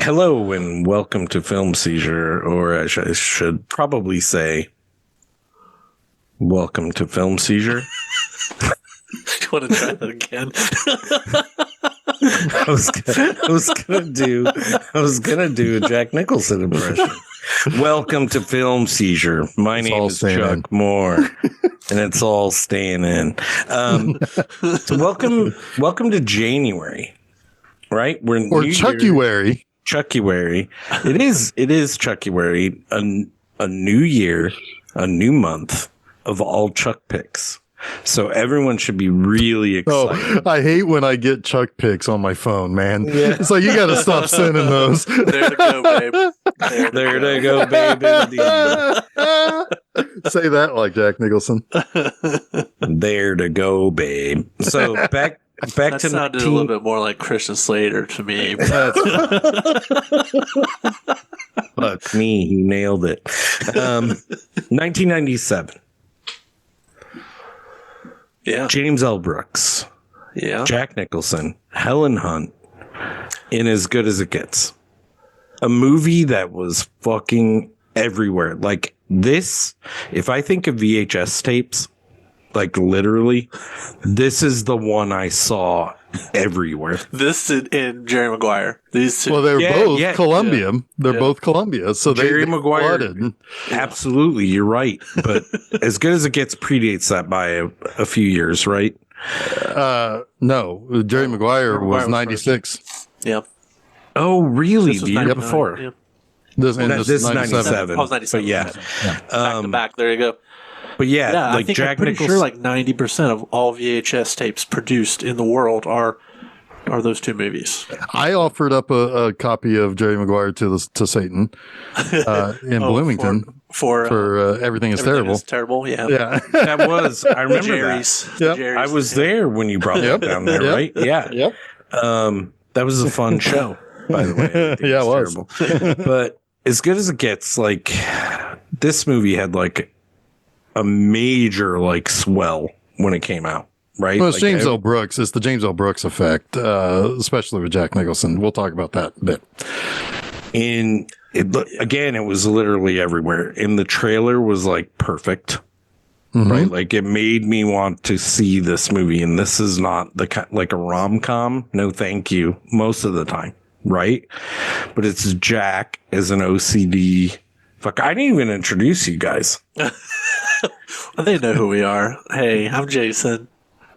Hello and welcome to Film Seizure, or I should probably say, welcome to Film Seizure. You want to try that again? I was gonna do a Jack Nicholson impression. Welcome to Film Seizure. My name is Chuck Moore, and it's all staying in. So welcome to January, right? We're in Chuckyary. Chuckyary. It is Chuckyary. A new year, a new month of all Chuck picks. So everyone should be really excited. Oh, I hate when I get Chuck pics on my phone, man. Yeah. It's like, you got to stop sending those. There to go, babe. There to go, babe. Say that like Jack Nicholson. There to go, babe. So back that to sounded a little bit more like Christian Slater to me. Fuck me, he nailed it. 1997. Yeah. James L. Brooks. Yeah. Jack Nicholson. Helen Hunt. In As Good As It Gets. A movie that was fucking everywhere. Like this, if I think of VHS tapes, like literally, this is the one I saw everywhere. This and Jerry Maguire. These two. Well, they're both Columbia. Yeah. They're both Columbia. So Jerry they Maguire. flooded. Absolutely, you're right. But As Good As It Gets predates that by a few years, right? No, Jerry Maguire was 96. Yeah. Oh, really? The year 99, before. Yeah. This is 97. I was 97. But yeah. Back to back. There you go. But yeah, like I think Jack I'm pretty Nicholson. sure like 90% of all VHS tapes produced in the world are those two movies. I offered up a copy of Jerry Maguire to Satan in Bloomington for Everything Is Terrible. Is terrible, yeah. Yeah. That was, I remember Jerry's. Yep. I was there when you brought that down there, right? Yeah. Yep. That was a fun show, by the way. Yeah, it was. Terrible. But As Good As It Gets, like, this movie had like a major like swell when it came out, right? Well, it's like, James L. Brooks. It's the James L. Brooks effect, especially with Jack Nicholson. We'll talk about that a bit. Again, it was literally everywhere. And the trailer was like perfect, right? Like it made me want to see this movie. And this is not like a rom-com. No, thank you. Most of the time, right? But it's Jack as an OCD. Fuck, I didn't even introduce you guys. They know who we are. Hey, I'm Jason.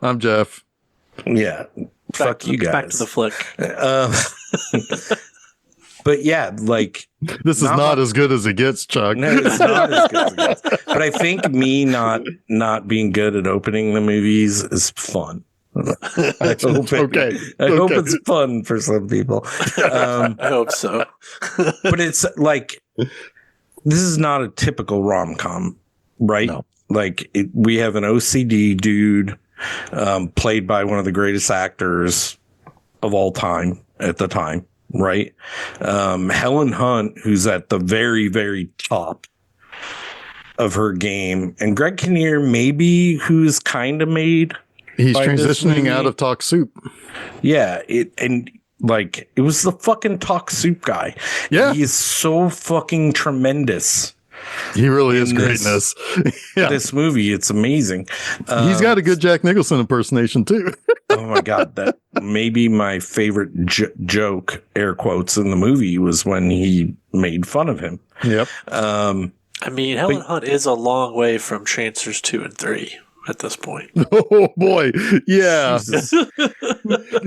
I'm Jeff. Yeah. Fuck you guys. Back to the flick. But yeah, like This is not as good as it gets, Chuck. no, it's not as good as it gets. But I think me not being good at opening the movies is fun. I hope it's fun for some people. I hope so. But it's like, this is not a typical rom-com, right? No. Like we have an OCD dude played by one of the greatest actors of all time at the time, right? Helen Hunt, who's at the very, very top of her game, and Greg Kinnear, maybe, who's kind of made. He's transitioning out of Talk Soup. Yeah, it was the fucking Talk Soup guy. Yeah, he is so fucking tremendous. He really is greatness. This movie, it's amazing. He's got a good Jack Nicholson impersonation too. Oh my god, that maybe my favorite joke, air quotes, in the movie was when he made fun of him. Yep. I mean, Helen Hunt is a long way from Trancers 2 and 3 at this point. Oh boy, yeah,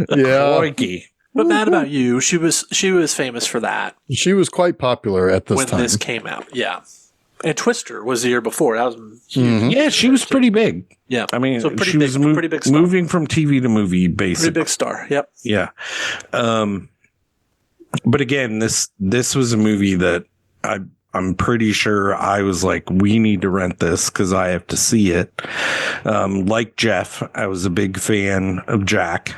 yeah. Crikey. But Mad About You, she was famous for that. She was quite popular at this time when this came out. Yeah, and Twister was the year before. That was huge. Yeah, she was pretty big. Yeah, I mean, so she was pretty big star. moving from TV to movie, basically. Pretty big star. Yep. Yeah. But again, this was a movie that I'm pretty sure I was like, we need to rent this because I have to see it. Like Jeff, I was a big fan of Jack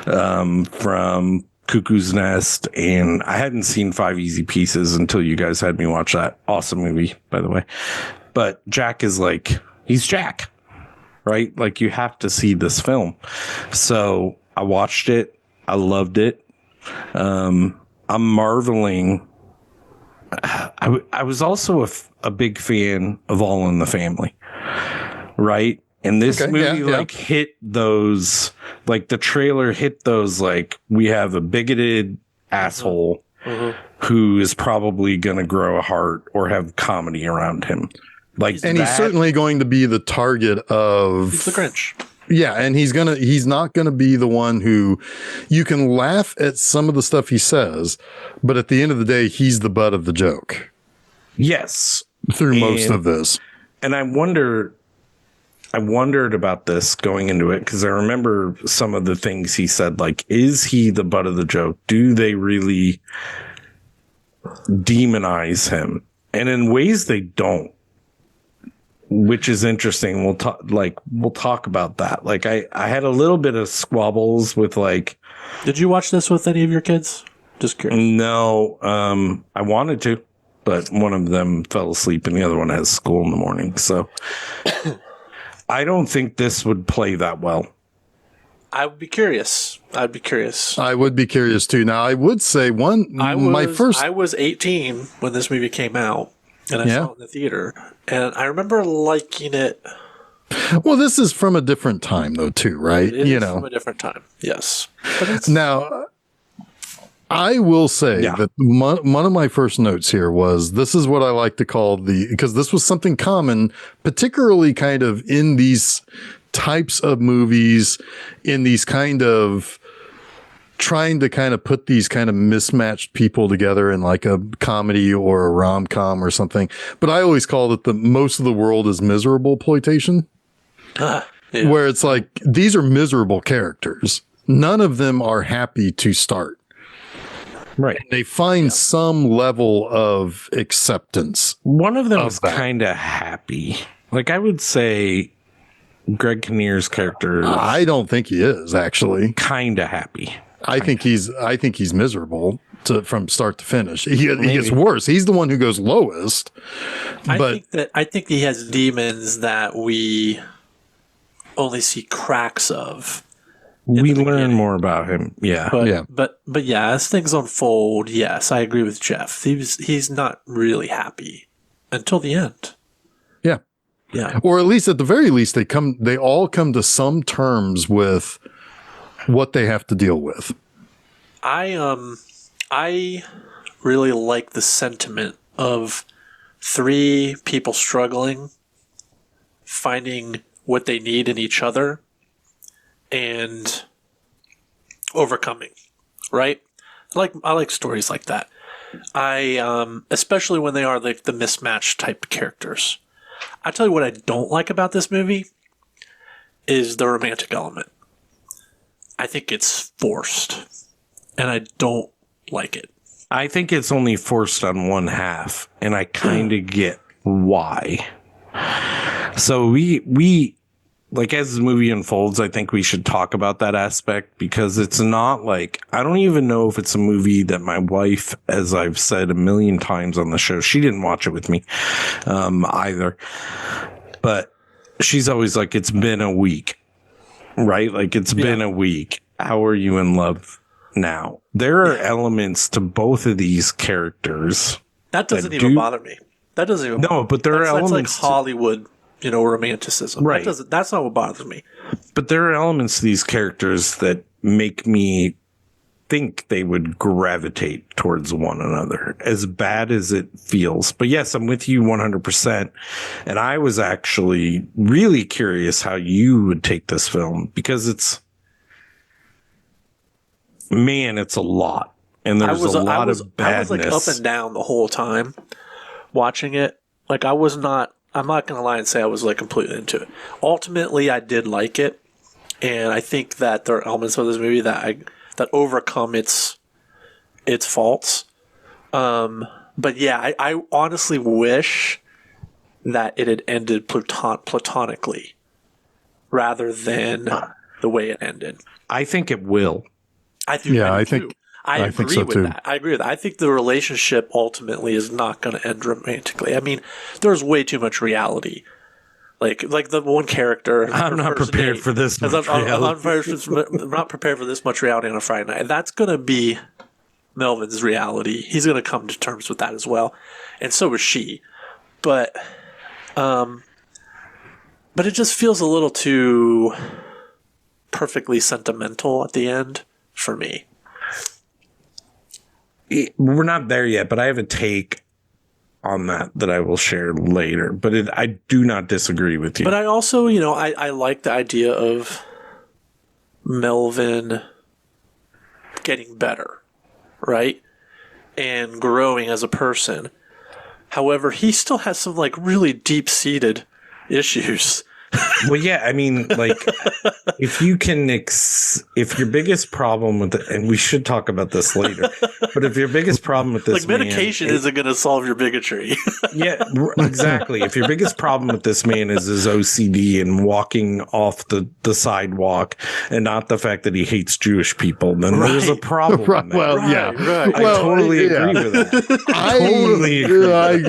from Cuckoo's Nest, and I hadn't seen Five Easy Pieces until you guys had me watch that awesome movie, by the way. But Jack is like, he's Jack, right? Like, you have to see this film. So I watched it. I loved it. I'm marveling. I was also a big fan of All in the Family, right? And this movie like hit those, like the trailer hit those, like we have a bigoted asshole who is probably going to grow a heart or have comedy around him. And he's certainly going to be the target of he's the Grinch. Yeah, and he's not gonna be the one who you can laugh at some of the stuff he says, but at the end of the day, he's the butt of the joke. Yes. Through most of this. And I wondered about this going into it, because I remember some of the things he said, like, is he the butt of the joke? Do they really demonize him? And in ways they don't. Which is interesting. We'll talk about that. Like I had a little bit of squabbles with like. Did you watch this with any of your kids? Just curious. No, I wanted to, but one of them fell asleep and the other one has school in the morning. So I don't think this would play that well. I would be curious. I would be curious too. Now I would say I was 18 when this movie came out. And I saw it in the theater, and I remember liking it. Well, this is from a different time, though, too, right? It is from a different time, yes. But now, I will say that one of my first notes here was this is what I like to call because this was something common, particularly kind of in these types of movies, in these kind of trying to kind of put these kind of mismatched people together in like a comedy or a rom-com or something. But I always call it the most of the world is miserable ploitation, where it's like, these are miserable characters. None of them are happy to start. Right. And they find some level of acceptance. One of them is kind of happy. Like I would say Greg Kinnear's character. I don't think he is actually kind of happy. I think he's miserable from start to finish. He gets worse. He's the one who goes lowest. I think he has demons that we only see cracks of. We learn more about him. Yeah. But as things unfold, yes, I agree with Jeff. He's not really happy until the end. Yeah. Yeah. Or at least at the very least they all come to some terms with what they have to deal with. I really like the sentiment of three people struggling, finding what they need in each other, and overcoming. Right? I like stories like that. Especially when they are like the mismatched type characters. I tell you what I don't like about this movie is the romantic element. I think it's forced, and I don't like it. I think it's only forced on one half, and I kind of get why. So we like, as the movie unfolds, I think we should talk about that aspect, because it's not like, I don't even know if it's a movie that my wife, as I've said a million times on the show, she didn't watch it with me either, but she's always like, it's been a week. Right? Like, it's been a week. How are you in love now? There are elements to both of these characters. That doesn't even bother me. That doesn't even bother me. But there are elements. That's like Hollywood, romanticism. Right. That's not what bothers me. But there are elements to these characters that make me think they would gravitate towards one another, as bad as it feels. But yes, I'm with you 100%. And I was actually really curious how you would take this film, because it's a lot. And there's a lot of badness. I was like up and down the whole time watching it. Like I'm not going to lie and say I was like completely into it. Ultimately, I did like it. And I think that there are elements of this movie that overcome its faults. But yeah, I honestly wish that it had ended platonically rather than the way it ended. I think it will. I agree with that. I think the relationship ultimately is not going to end romantically. I mean, there's way too much reality. Like the one character. I'm not prepared for this much reality. I'm not prepared for this much reality on a Friday night. And that's going to be Melvin's reality. He's going to come to terms with that as well. And so is she. But it just feels a little too perfectly sentimental at the end for me. We're not there yet, but I have a take on that I will share later. But I do not disagree with you. But I also, I like the idea of Melvin getting better, right? And growing as a person. However, he still has some like really deep-seated issues. Well, yeah, I mean, like, if you can, if your biggest problem with it, and we should talk about this later, but if your biggest problem with this like medication isn't going to solve your bigotry. Yeah, exactly. If your biggest problem with this man is his OCD and walking off the sidewalk and not the fact that he hates Jewish people, then there's a problem. Right. Well, yeah. Right. I totally agree with that.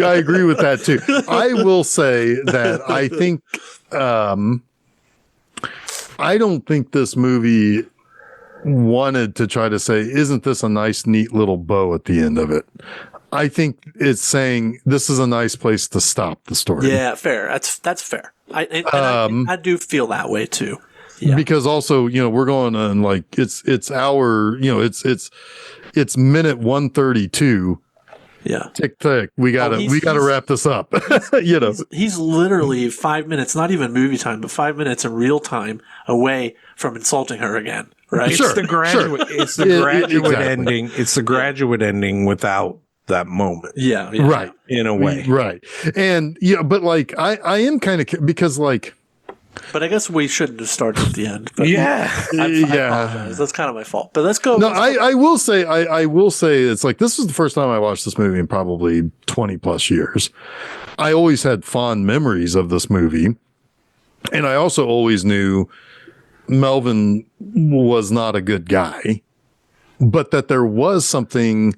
I agree with that too. I will say that I think I don't think this movie wanted to try to say, isn't this a nice, neat little bow at the end of it? I think it's saying this is a nice place to stop the story. Yeah, fair. That's fair. I do feel that way too. Yeah. Because also, we're going on like it's our, it's minute 132. Yeah. Tick tick. We gotta wrap this up. He's literally 5 minutes, not even movie time, but 5 minutes in real time away from insulting her again. Right? It's the graduate. It's the graduate exactly. ending. It's the graduate ending without that moment. Yeah. Right. In a way. Right. And but like I am kind of because like. But I guess we shouldn't have started at the end. But yeah. I apologize. That's kind of my fault. But let's go. No, I will say, I will say it's like, this was the first time I watched this movie in probably 20 plus years. I always had fond memories of this movie. And I also always knew Melvin was not a good guy, but that there was something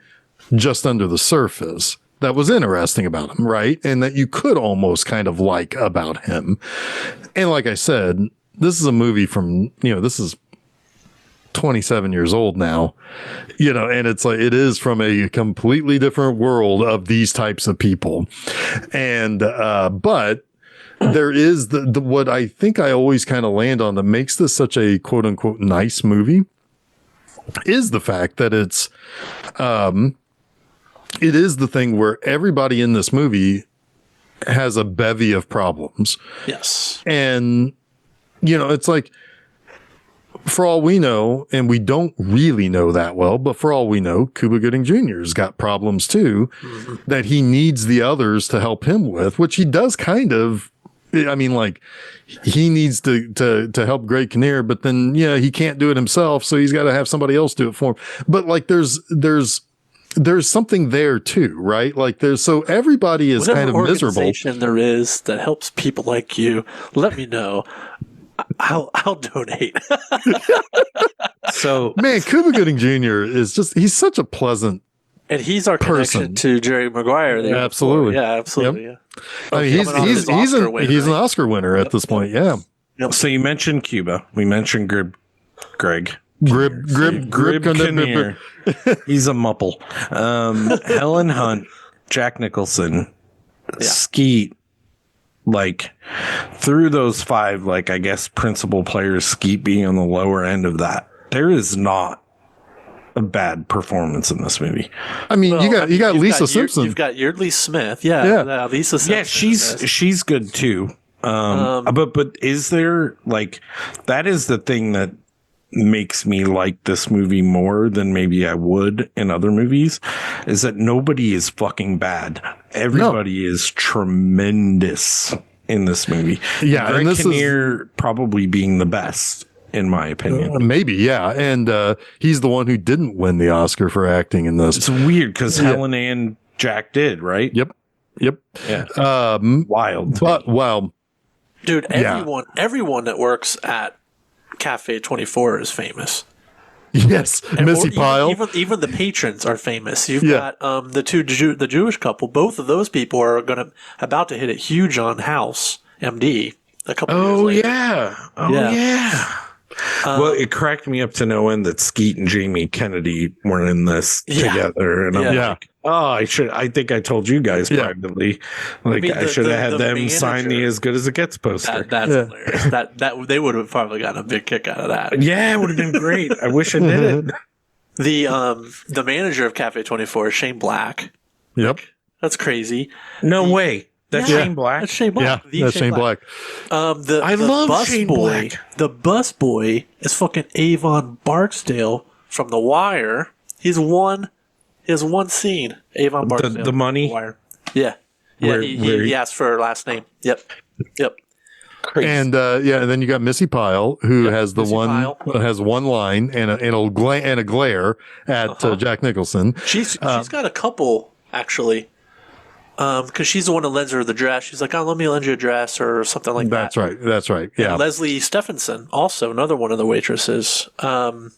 just under the surface that was interesting about him, right? And that you could almost kind of like about him. And like I said, this is a movie from, this is 27 years old now, and it's like, it is from a completely different world of these types of people. And, but there is the what I think I always kind of land on that makes this such a quote unquote nice movie is the fact that it is the thing where everybody in this movie has a bevy of problems. Yes. And, it's like, for all we know, and we don't really know that well, but for all we know, Cuba Gooding Jr.'s got problems too, that he needs the others to help him with, which he does kind of. I mean, like, he needs to help Greg Kinnear, but then, he can't do it himself. So he's got to have somebody else do it for him. But like, there's something there too, right? Like so everybody is whatever kind of miserable. Organization there is that helps people like you, let me know. I'll donate. So man, Cuba Gooding Jr. he's such a pleasant and he's our person. Connection to Jerry Maguire there. Absolutely. Before. Yeah, absolutely. Yep. Yeah. I mean, he's an Oscar winner at this point. Yeah. Yep. So you mentioned Cuba. We mentioned Greg. Grib Kinnear. He's a mupple. Helen Hunt, Jack Nicholson, Skeet, like through those five, like I guess principal players, Skeet being on the lower end of that. There is not a bad performance in this movie. I mean, you got Lisa Simpson. You've got Yeardley Smith. Yeah. Lisa Simpson. Yeah, she's good too. But is there like that is the thing that makes me like this movie more than maybe I would in other movies is that nobody is fucking bad. Everybody is tremendous in this movie. Yeah. Greg Kinnear probably being the best in my opinion. Maybe. Yeah. And, he's the one who didn't win the Oscar for acting in this. It's weird because Helen and Jack did, right? Yep. Yeah. Wild. But wow. Dude, everyone that works at Cafe 24 is famous. Yes, Missy Pyle. Even the patrons are famous. You've got the Jewish couple. Both of those people are about to hit it huge on House MD a couple years later. Yeah. Oh yeah. Well, it cracked me up to no end that Skeet and Jamie Kennedy were in this together, and I'm like, oh, I think I told you guys privately, like I should have had them sign the As Good as It Gets poster. That's hilarious. That they would have probably gotten a big kick out of that. Yeah, it would have been great. I wish I did it. The manager of Cafe 24 is Shane Black. Yep. That's crazy. No way. That's Shane Black. That's Shane Black. Yeah, that's Shane Black. I love Shane Black. The bus boy is fucking Avon Barksdale from The Wire. He has one scene. Avon Barksdale. The money. The Wire. Yeah. Yeah. He asked for her last name. Yep. Crazy. And and then you got Missy Pyle, who has has one line and a glare at Jack Nicholson. She's got a couple actually. Because she's the one that lends her the dress. She's like, "Oh, let me lend you a dress," or something like that. That's right. Yeah. And Leslie Stephenson, also another one of the waitresses. Well,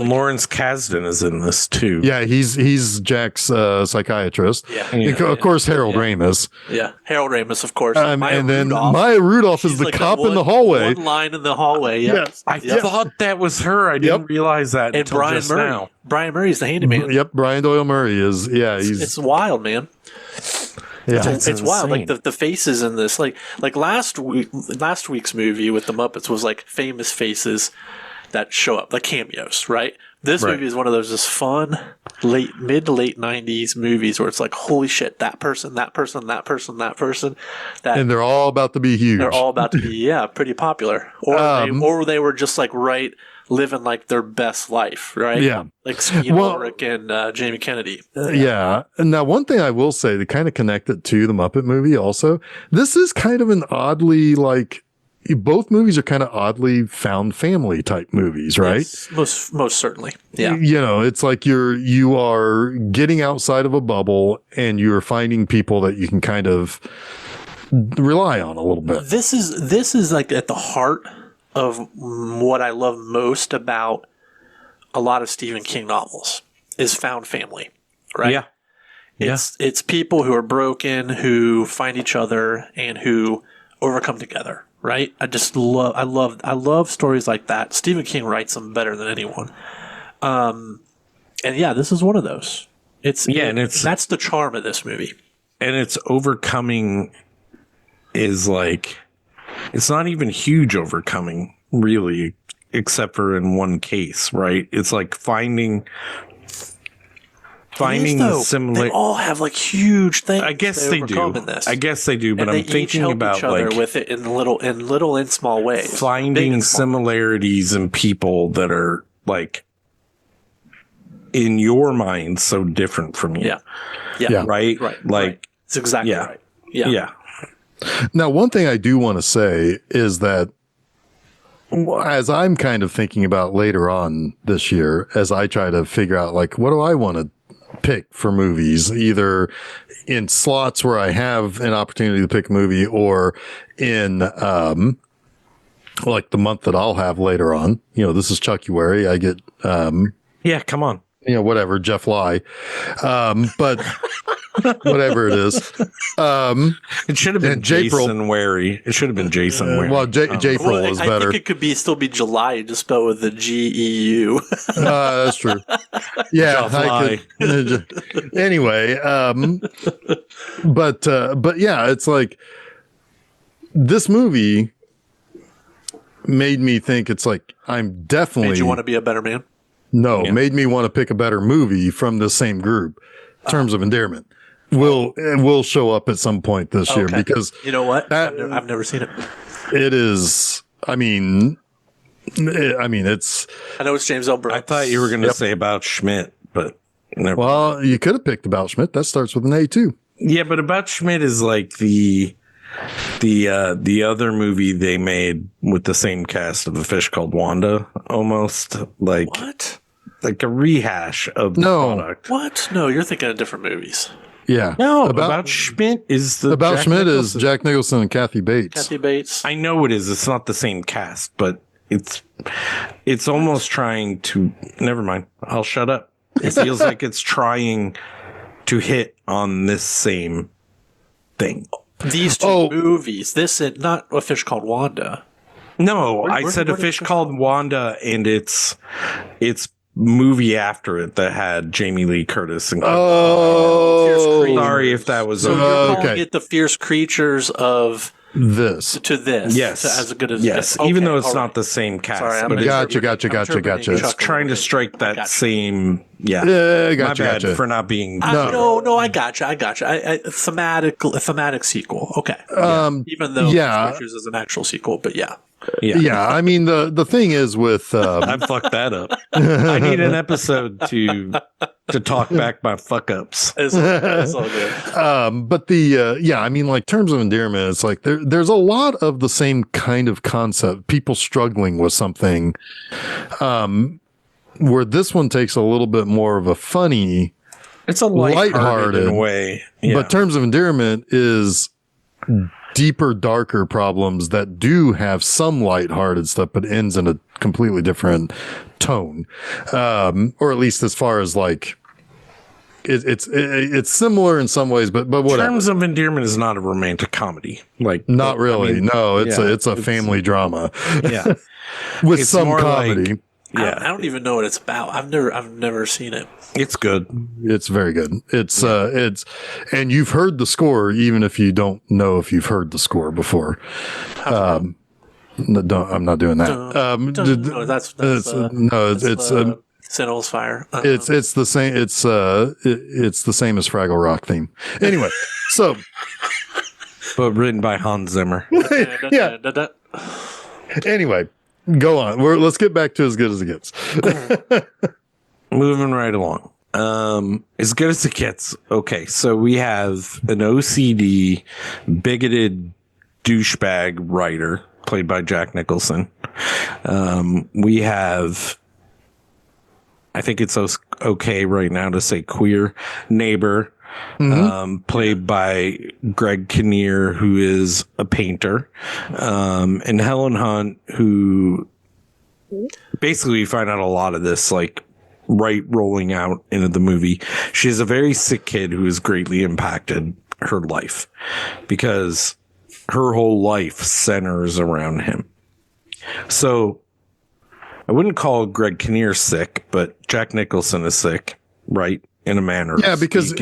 Lawrence Kasdan is in this too. Yeah, he's Jack's psychiatrist. Of course, Harold Ramis. Yeah, Harold Ramis, of course. And then Maya Rudolph is the like cop in the hallway. One line in the hallway. Yes, I thought that was her. I didn't realize that. And Brian Murray. Now. Brian Murray's the handyman. Yep, Brian Doyle Murray is. Yeah, it's wild, man. Yeah, it's wild. Like the faces in this, like last week's movie with the Muppets was like famous faces that show up, like cameos, right? This movie is one of those just fun mid to late 90s movies where it's like, holy shit, that person, that person, that person, that person. And they're all about to be huge. They're all about to be, pretty popular. Or they were just like living like their best life, right? Yeah. Like Skeet Ulrich and Jamie Kennedy. Yeah. Now, one thing I will say to kind of connect it to the Muppet movie also, this is kind of an oddly both movies are kind of oddly found family type movies, right? Yes, most certainly. Yeah. It's like you are getting outside of a bubble and you're finding people that you can kind of rely on a little bit. This is like at the heart of what I love most about a lot of Stephen King novels is found family, right? Yeah. It's people who are broken, who find each other and who overcome together. Right? I love stories like that. Stephen King writes them better than anyone. And this is one of those. That's the charm of this movie. And it's overcoming is like, it's not even huge overcoming really, except for in one case, right? It's like finding similar. They all have like huge things. I guess they do. I guess they do. But I'm thinking about each other with it in little and small ways. Finding similarities in people that are like in your mind so different from you. Yeah. Right. Like it's exactly right. Yeah. Now, one thing I do want to say is that as I'm kind of thinking about later on this year, as I try to figure out like what do I want to pick for movies, either in slots where I have an opportunity to pick a movie or in like the month that I'll have later on. This is Chuckyary. I get come on. Whatever, Jeff Lye. But whatever it is. It should have been Jason Wary. It should have been Jason Wary. Well, J-Prol is better. I think it could still be July, just spelled with the G-E-U. That's true. Yeah. I could, anyway. But yeah, it's like this movie made me think it's like, I'm definitely. Made you want to be a better man? No, made me want to pick a better movie from the same group. Terms of Endearment will show up at some point this year because you know what? I've never seen it. It is. I mean, it's. I know it's James L. Brooks. I thought you were going to say About Schmidt, but never. Well, you could have picked About Schmidt. That starts with an A too. Yeah, but About Schmidt is like the other movie they made with the same cast of A Fish Called Wanda, almost like what? Like a rehash of the product. What? No, you're thinking of different movies. Yeah. No, About Schmidt is the About Jack Schmidt Nicholson. Is Jack Nicholson and Kathy Bates. Kathy Bates. I know it is. It's not the same cast, but it's almost trying to. Never mind. I'll shut up. It feels like it's trying to hit on this same thing. These two movies. This and not A Fish Called Wanda. No, I said a fish called Wanda, and it's movie after it that had Jamie Lee Curtis and sorry if that was so you're calling it the fierce creatures of this yes as good as yes this. even though it's not the same cast. Sorry, but gotcha. It's trying to strike that same gotcha. for not being no, I gotcha. I thematic sequel. Okay, even though Fierce Creatures is an actual sequel, but yeah. I mean the thing is with I fucked that up. I need an episode to talk back my fuck ups. It's all good. But I mean, like, terms of endearment, it's like there's a lot of the same kind of concept, people struggling with something, where this one takes a little bit more of a funny, it's a lighthearted in a way, but terms of endearment is deeper, darker problems that do have some lighthearted stuff, but ends in a completely different tone. Or at least as far as like, it's similar in some ways, but whatever. Terms of Endearment is not a romantic comedy. Like, not really. I mean, no, it's a family drama. Yeah. With it's some comedy. I don't even know what it's about. I've never seen it. It's good. It's very good. It's and you've heard the score, even if you don't know if you've heard the score before. I'm not doing that. No, that's Sentinel's Fire. It's the same. It's the same as Fraggle Rock theme. Anyway, so but written by Hans Zimmer. Yeah. Anyway, go on. Let's get back to As Good as It Gets. Moving right along. As good as it gets. Okay, so we have an OCD, bigoted douchebag writer played by Jack Nicholson. We have, I think it's okay right now to say queer neighbor, played by Greg Kinnear, who is a painter, and Helen Hunt, who basically we find out a lot of this, like, right rolling out into the movie. She has a very sick kid who has greatly impacted her life because her whole life centers around him. So I wouldn't call Greg Kinnear sick, but Jack Nicholson is sick, right? In a manner. Yeah, because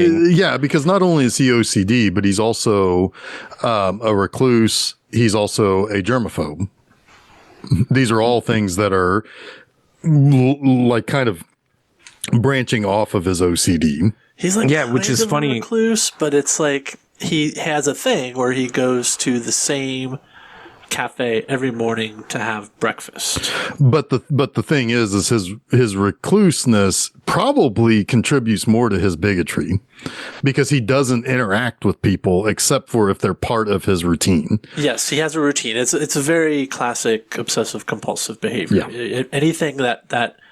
not only is he OCD, but he's also a recluse. He's also a germaphobe. These are all things that are like kind of branching off of his OCD. He's like, which is funny, recluse, but it's like he has a thing where he goes to the same cafe every morning to have breakfast. But the thing is his recluseness probably contributes more to his bigotry because he doesn't interact with people except for if they're part of his routine. Yes, he has a routine. It's a very classic obsessive compulsive behavior. Yeah. Anything that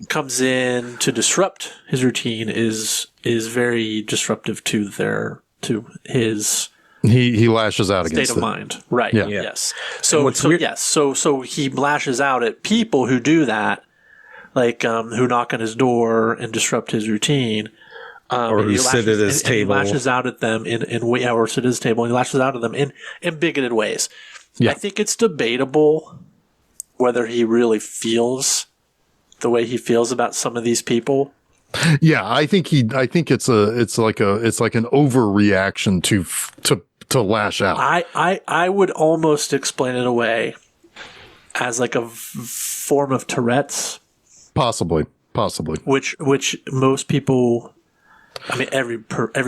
comes in to disrupt his routine is very disruptive to his he lashes out state against of it. mind. Right. Yeah. Yes. So he lashes out at people who do that, like who knock on his door and disrupt his routine. Or who sit at his table. And he lashes out at them or sit at his table and he lashes out at them in bigoted ways. Yeah. I think it's debatable whether he really feels the way he feels about some of these people. Yeah, I think it's like an overreaction to lash out. I would almost explain it away as like a form of Tourette's. Possibly. Which most people, I mean, every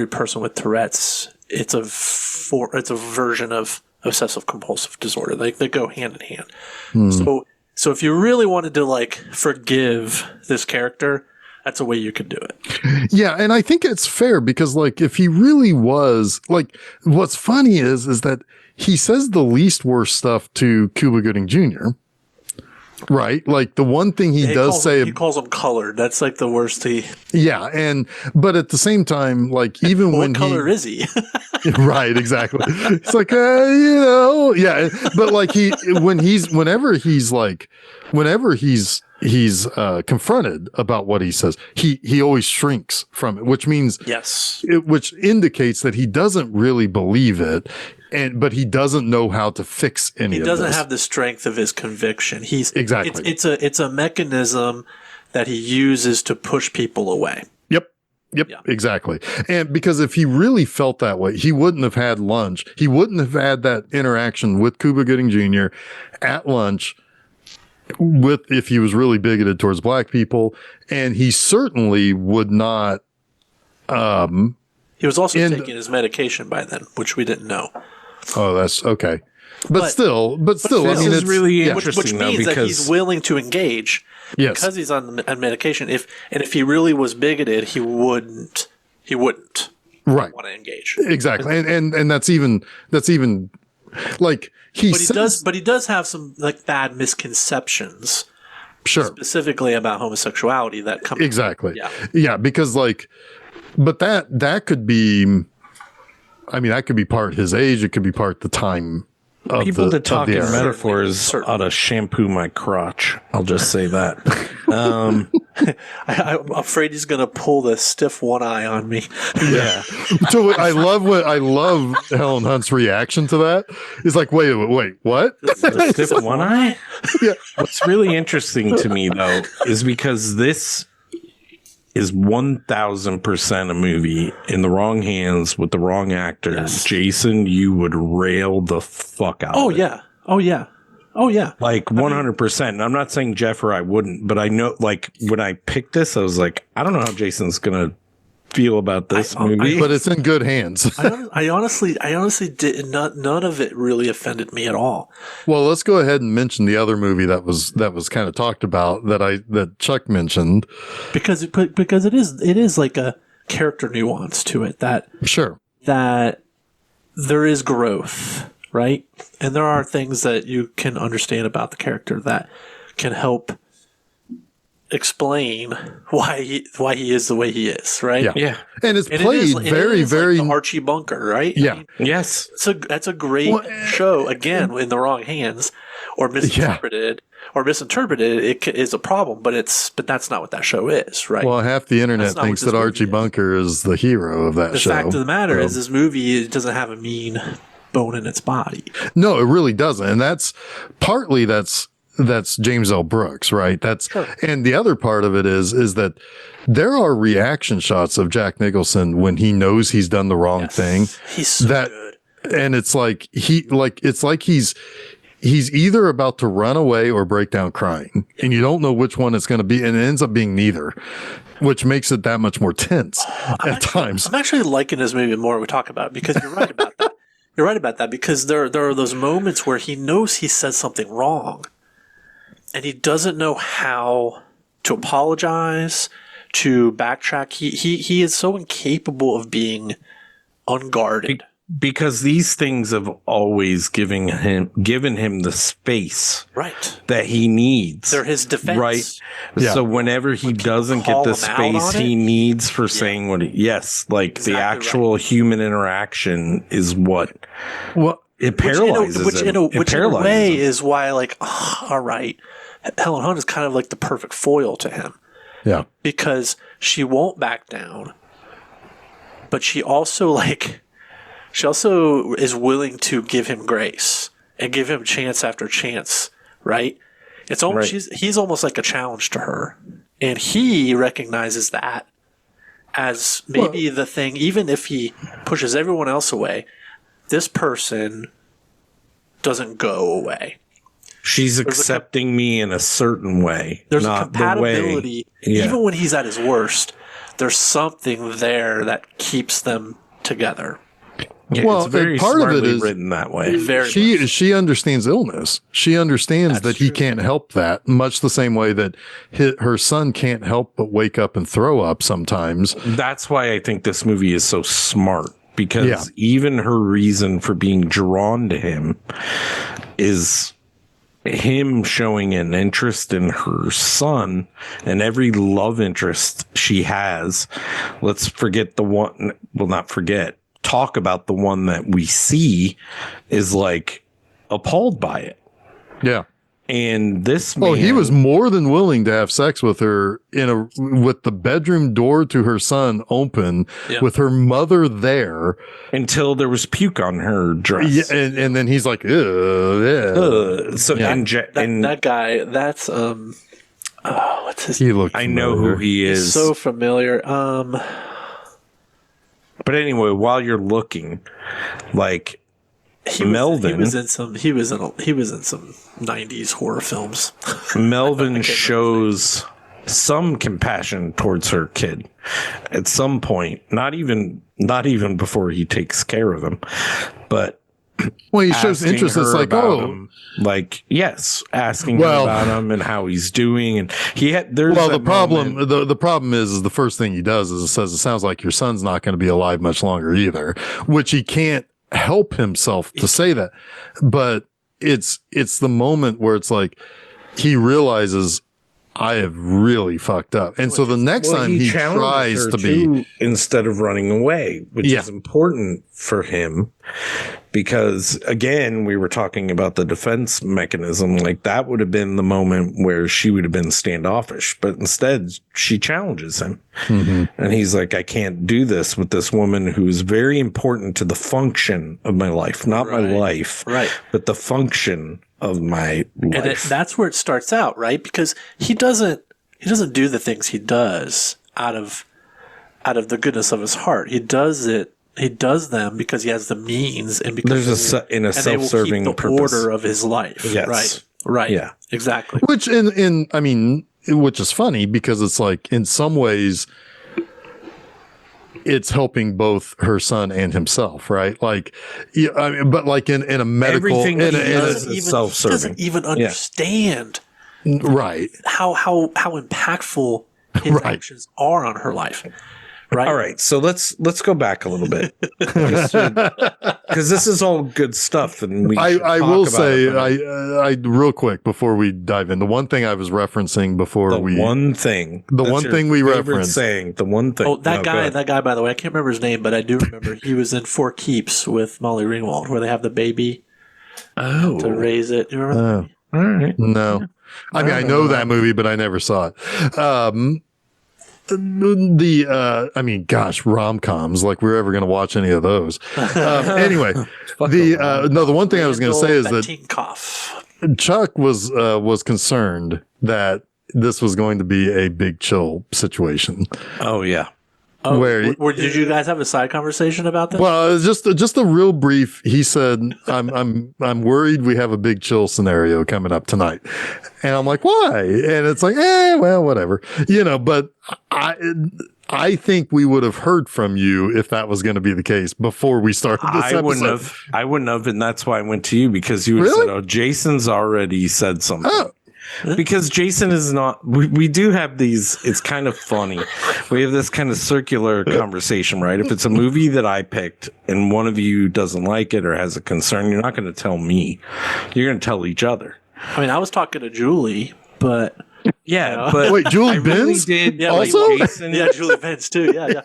person with Tourette's, it's a version of obsessive compulsive disorder. They go hand in hand. So if you really wanted to like forgive this character, that's a way you could do it. Yeah, and I think it's fair because like if he really was like, what's funny is that he says the least worst stuff to Cuba Gooding Jr. Right? Like the one thing he calls him colored. That's like the worst Yeah, but at the same time, like even when what color is he? Right, exactly. It's like yeah, but like whenever he's confronted about what he says, he always shrinks from it, which means which indicates that he doesn't really believe it, but he doesn't know how to fix any of this. He doesn't have the strength of his conviction. Exactly. It's a mechanism that he uses to push people away. Yep, exactly. And because if he really felt that way, he wouldn't have had lunch. He wouldn't have had that interaction with Cuba Gooding Jr. at lunch if he was really bigoted towards black people. And he certainly would not. He was also taking his medication by then, which we didn't know. Oh, that's okay. But still, this I mean, it's really interesting, which means that he's willing to engage because he's on medication. If he really was bigoted, he wouldn't want to engage. Exactly, and that's even like he does have some like bad misconceptions. Sure, specifically about homosexuality that come exactly. Yeah, because like, but that could be. I mean, that could be part his age. It could be part the time. People that talk in metaphors ought to shampoo my crotch. I'll just say that. I'm afraid he's going to pull the stiff one eye on me. Yeah. So I love Helen Hunt's reaction to that. It's like, wait, what? The stiff one eye? Yeah. What's really interesting to me though is because this is 1000% a movie in the wrong hands with the wrong actors. Yes. Jason, you would rail the fuck out. Oh yeah. Like 100%. And I'm not saying Jeff or I wouldn't, but I know like when I picked this, I was like, I don't know how Jason's gonna feel about this movie, but it's in good hands. I honestly did not. None of it really offended me at all. Well, let's go ahead and mention the other movie that was kind of talked about that Chuck mentioned, because it is like a character nuance to it that there is growth, right? And there are things that you can understand about the character that can help explain why he is the way he is, right? Yeah. And it's played very like Archie Bunker, right? Yeah. I mean, yes. That's a great show. Again, in the wrong hands or misinterpreted. It is a problem, but that's not what that show is, right? Well, half the internet thinks that Archie Bunker is the hero of that show. The fact of the matter is this movie doesn't have a mean bone in its body. No, it really doesn't. And that's James L. Brooks, right? And the other part of it is that there are reaction shots of Jack Nicholson when he knows he's done the wrong thing. He's so good. And it's like he's either about to run away or break down crying, and you don't know which one it's going to be, and it ends up being neither, which makes it that much more tense at times. I'm actually liking this movie more we talk about it because you're right about that. You're right about that because there are those moments where he knows he said something wrong. And he doesn't know how to apologize, to backtrack. He is so incapable of being unguarded. Because these things have always given him the space that he needs. They're his defense. Right. Yeah. So whenever he doesn't get the space he needs for saying what the actual human interaction is what it paralyzes him. Which in a way is why all right. Helen Hunt is kind of like the perfect foil to him. Yeah. Because she won't back down, but she also is willing to give him grace and give him chance after chance, right? It's almost he's almost like a challenge to her. And he recognizes that as maybe the thing, even if he pushes everyone else away, this person doesn't go away. She's accepting me in a certain way. There's a compatibility. Even when he's at his worst, there's something there that keeps them together. Yeah, it's very part of it is written that way. She understands illness. She understands that he can't help that, much the same way that her son can't help but wake up and throw up sometimes. That's why I think this movie is so smart, because even her reason for being drawn to him is him showing an interest in her son, and every love interest she has. Let's forget the one. Well, not forget. Talk about the one that we see is appalled by it. Yeah. And this man, Oh, he was more than willing to have sex with her with the bedroom door to her son open, with her mother there, until there was puke on her dress. Yeah, and then he's like, So that guy, that's what's his? He looked. I know who he is. He's so familiar. But anyway, while you're looking, like Melvin, he was in some 90s horror films. Melvin shows some compassion towards her kid at some point. Not even before he takes care of him, but well, he shows interest. It's like, him, like, yes, asking him about him and how he's doing, and the problem is the first thing he does is it sounds like your son's not going to be alive much longer either, which he can't help himself to say that, but it's the moment where it's like he realizes I have really fucked up, and so the next time he tries to be, instead of running away, which is important for him. Because again, we were talking about the defense mechanism. Like that would have been the moment where she would have been standoffish, but instead she challenges him. Mm-hmm. And he's like, I can't do this with this woman who's very important to the function of my life, not my life, but the function of my life. And that's where it starts out, right? Because he doesn't do the things he does out of the goodness of his heart. He does them because he has the means and because there's a self-serving the purpose. Order of his life. Yes. Right. Yeah. Exactly. Which which is funny because it's like in some ways it's helping both her son and himself, right? Like, but like in a medical, everything he does is self-serving. He doesn't even understand, right? How impactful his actions are on her life. Right. All right, so let's go back a little bit because this is all good stuff, and I will say, I real quick before we dive in, the one thing I was referencing before the one thing we referenced, saying the one thing. Oh, that guy. By the way, I can't remember his name, but I do remember he was in Four Keeps with Molly Ringwald, where they have the baby to raise it. You remember? All right, no, I mean I know that movie, but I never saw it. Rom-coms, like we're ever going to watch any of those. Anyway, the one thing I was going to say is that Chuck was concerned that this was going to be a Big Chill situation. Oh yeah. Oh, where did you guys have a side conversation about this? Well, just a real brief. He said, "I'm worried we have a Big Chill scenario coming up tonight," and I'm like, "Why?" And it's like, well, whatever, But I think we would have heard from you if that was going to be the case before we started this episode. I wouldn't have, and that's why I went to you because you said, "Oh, Jason's already said something." Oh. Because Jason is not, we do have these, it's kind of funny. We have this kind of circular conversation, right? If it's a movie that I picked and one of you doesn't like it or has a concern, you're not going to tell me. You're going to tell each other. I mean, I was talking to Julie, but... Yeah, but wait, Julie Benz did also? Jason. Yeah, Julie Benz too. Yeah.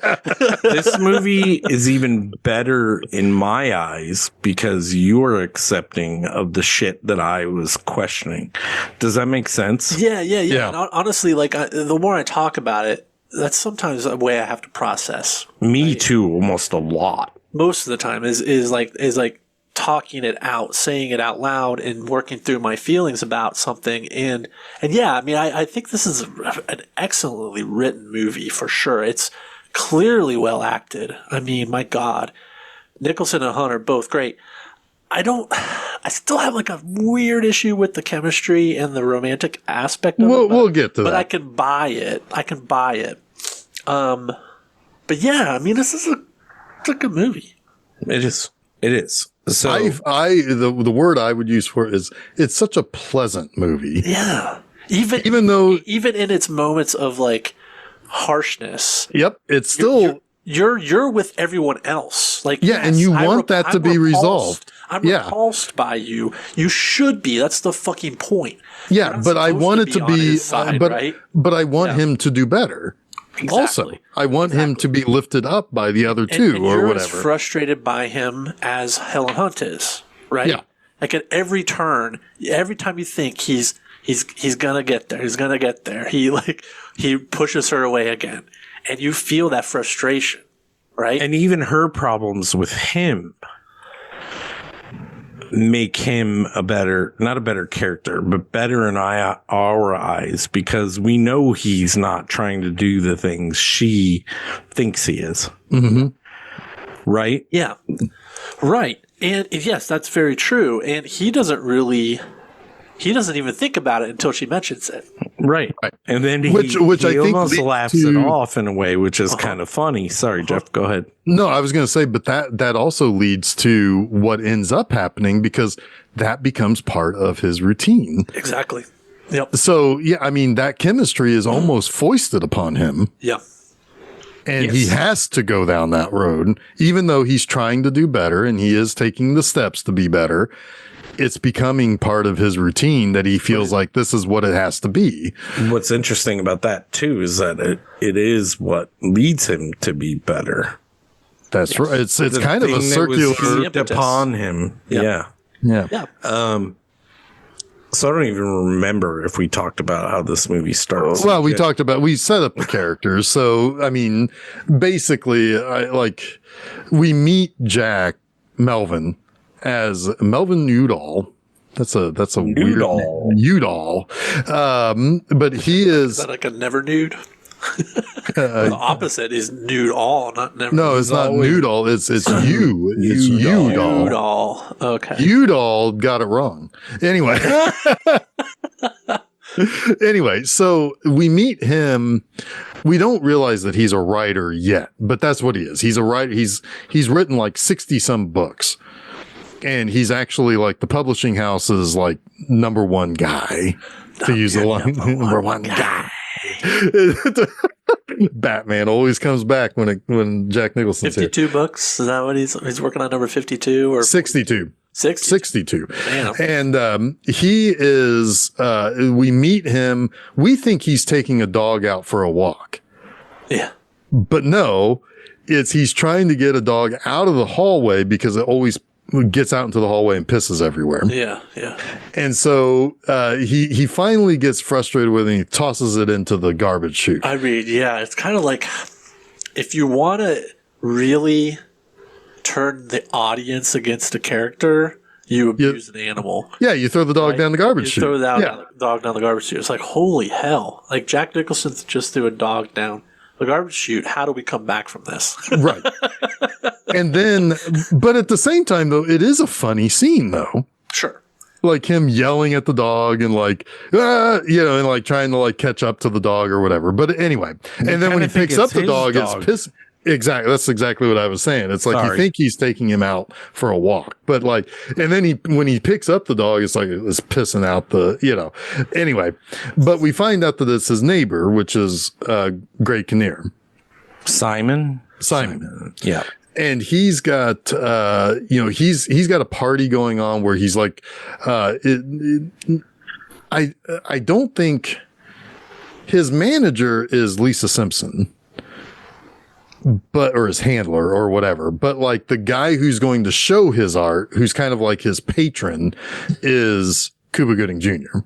This movie is even better in my eyes because you are accepting of the shit that I was questioning. Does that make sense? Yeah. And honestly, like the more I talk about it, that's sometimes a way I have to process. Me too, almost a lot. Most of the time is like talking it out, saying it out loud, and working through my feelings about something. And yeah, I mean, I think this is an excellently written movie for sure. It's clearly well acted. I mean, my God, Nicholson and Hunt are both great. I still have like a weird issue with the chemistry and the romantic aspect of it. We'll get to that. But I can buy it. But yeah, I mean, it's a good movie. It is. So the word I would use for it is it's such a pleasant movie. Yeah. Even in its moments of like harshness. Yep. It's still you're with everyone else. Like, yeah, yes, and you want that to be resolved. I'm repulsed by you. You should be. That's the fucking point. Yeah, but I want it to be side, right? But I want him to do better. Exactly. Also, I want him to be lifted up by the other two, and or you're whatever. As frustrated by him as Helen Hunt is, right? Yeah. Like at every turn, every time you think he's gonna get there, he pushes her away again, and you feel that frustration, right? And even her problems with him make him not a better character, but better in our eyes, because we know he's not trying to do the things she thinks he is. Mm-hmm. Right? Yeah. Right. And yes, that's very true. And he doesn't even think about it until she mentions it. Right. And then which I think almost laughs it off in a way, which is kind of funny. Sorry, Jeff, go ahead. No, I was going to say, but that also leads to what ends up happening, because that becomes part of his routine. Exactly. Yep. So, yeah, I mean, that chemistry is almost foisted upon him. Yeah. And he has to go down that road, even though he's trying to do better and he is taking the steps to be better. It's becoming part of his routine that he feels like this is what it has to be. What's interesting about that, too, is that it is what leads him to be better. That's right. It's kind of a circular upon him. Yeah. So I don't even remember if we talked about how this movie starts. Well, we set up the characters. So, I mean, basically, we meet Melvin as Melvin Udall. That's a weird name. Udall. But he is that like a never nude? The opposite is nude all, not never. No, it's not Noodle. It's you. It's Udall. Udall. Okay. Udall got it wrong. Anyway. Anyway, so we meet him. We don't realize that he's a writer yet, but that's what he is. He's a writer. He's written like 60 some books. And he's actually like the publishing house's like number one guy, to use the line. Number one guy. Batman always comes back when Jack Nicholson's 52 here. books? Is that what he's working on, number 52 or 62? 62. Damn. And he is, we meet him. We think he's taking a dog out for a walk. Yeah. But no, he's trying to get a dog out of the hallway because it always gets out into the hallway and pisses everywhere. Yeah. And so he finally gets frustrated with it and he tosses it into the garbage chute. I mean, yeah, it's kind of like if you want to really turn the audience against a character, you abuse an animal. Yeah, you throw the dog down the garbage chute. Throw the dog down the garbage chute. It's like, holy hell. Like Jack Nicholson just threw a dog down the garbage chute. How do we come back from this? Right. And then, but at the same time, though, it is a funny scene, though. Sure. Like him yelling at the dog and like, and like trying to like catch up to the dog or whatever. But anyway, and then when he picks up the dog, it's pissing. Exactly. That's exactly what I was saying. It's like you think he's taking him out for a walk, but like, and then when he picks up the dog, it's like it's pissing out anyway. But we find out that it's his neighbor, which is Grey Kinnear. Simon. Yeah. And he's got, he's got a party going on where he's like, I don't think his manager is Lisa Simpson, or his handler or whatever. But like the guy who's going to show his art, who's kind of like his patron, is Cuba Gooding Jr.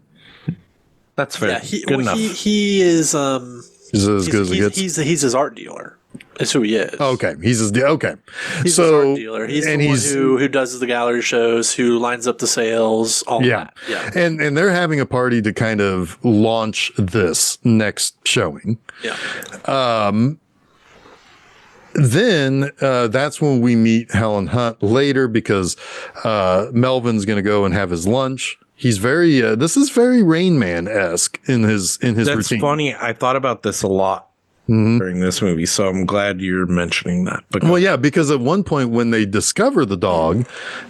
That's fair. Yeah, good enough. He is, He's as good as it gets. He's his art dealer. That's who he is. Okay. He's his art dealer. He's the one who does the gallery shows, who lines up the sales, all that. Yeah. And they're having a party to kind of launch this next showing. Yeah. Then that's when we meet Helen Hunt later, because Melvin's going to go and have his lunch. He's very this is very Rain Man-esque in his That's routine. Funny. I thought about this a lot during this movie, so I'm glad you're mentioning that. Well, yeah, because at one point when they discover the dog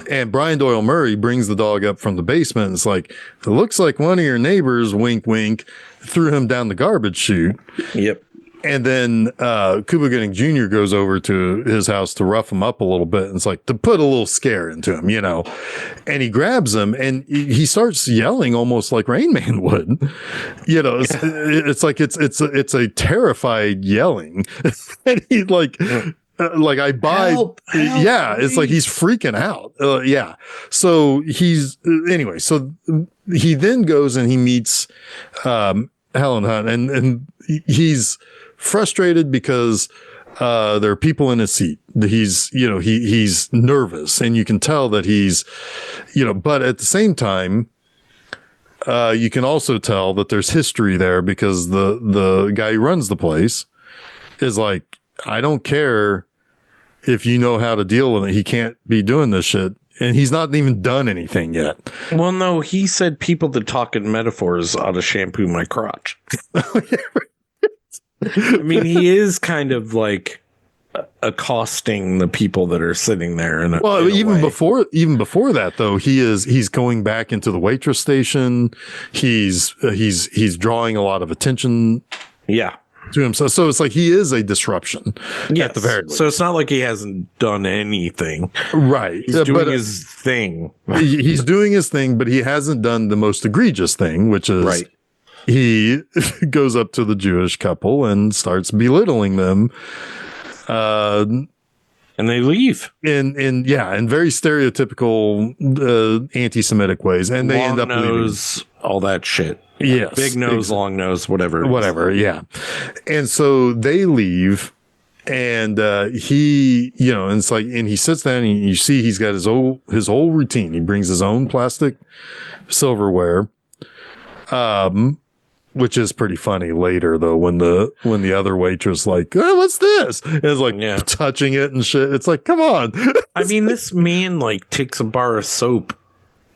and Brian Doyle Murray brings the dog up from the basement, it's like, it looks like one of your neighbors, wink, wink, threw him down the garbage chute. Yep. And then Cuba Gooding Jr. goes over to his house to rough him up a little bit. And it's like to put a little scare into him, And he grabs him and he starts yelling almost like Rain Man would. It's like it's a terrified yelling. And he like like I buy, Help, yeah, it's like he's freaking out. Yeah. So anyway, so he then goes and he meets, Helen Hunt and he's frustrated because, there are people in his seat. He's nervous and you can tell that he's, but at the same time, you can also tell that there's history there because the guy who runs the place is like, I don't care if you know how to deal with it. He can't be doing this shit. And he's not even done anything yet. Well, no, he said people that talk in metaphors ought to shampoo my crotch. I mean, he is kind of like accosting the people that are sitting there. Even before that, though, he's going back into the waitress station. He's drawing a lot of attention. Yeah. To himself. So it's like he is a disruption at the very least. So it's not like he hasn't done anything. Right. He's doing his thing. He's doing his thing, but he hasn't done the most egregious thing, which is he goes up to the Jewish couple and starts belittling them. And they leave in very stereotypical anti-Semitic ways. And they end up leaving. All that shit. Yes. Big nose, long nose, whatever. Yeah. And so they leave and he, and it's like, and he sits down and you see he's got his whole routine. He brings his own plastic silverware, which is pretty funny later though, when the other waitress like, oh, what's this? And it's like touching it and shit. It's like, come on. I mean, this man like takes a bar of soap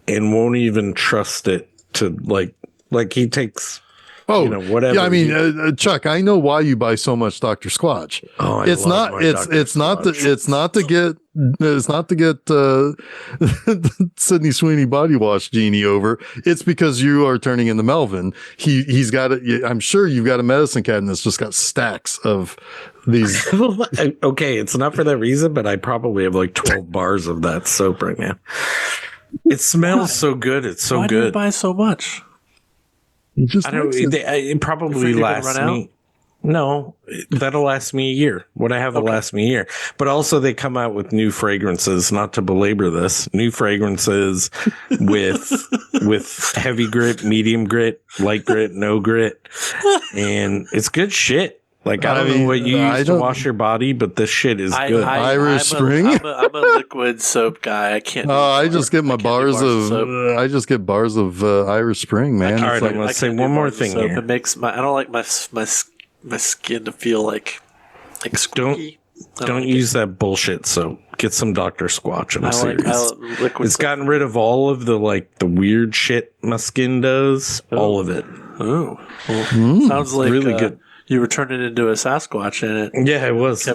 and won't even trust it to like he takes, whatever. Yeah, I mean, Chuck, I know why you buy so much Dr. Squatch. Oh, it's not to get Sydney Sweeney body wash genie over. It's because you are turning into Melvin. He's got it. I'm sure you've got a medicine cabinet that's just got stacks of these. Okay, it's not for that reason, but I probably have like 12 bars of that soap right now. It smells so good. It's so Why good. Do you buy so much? I don't. It probably lasts me. No, that'll last me a year. What I have will last me a year. But also, they come out with new fragrances. Not to belabor this, new fragrances with heavy grit, medium grit, light grit, no grit, and it's good shit. Like, I don't know what you use to wash your body, but this shit is good. Irish Spring? I'm a liquid soap guy. I can't. I just get my bars of I just get bars of Irish Spring, man. All right, I'm going to say one more thing here. It makes I don't like my skin to feel like squeaky. Don't use that bullshit soap. Get some Dr. Squatch. I'm serious. It's gotten rid of all of the weird shit my skin does. All of it. Oh, sounds like really good. You were turning into a Sasquatch in it. Yeah, it was.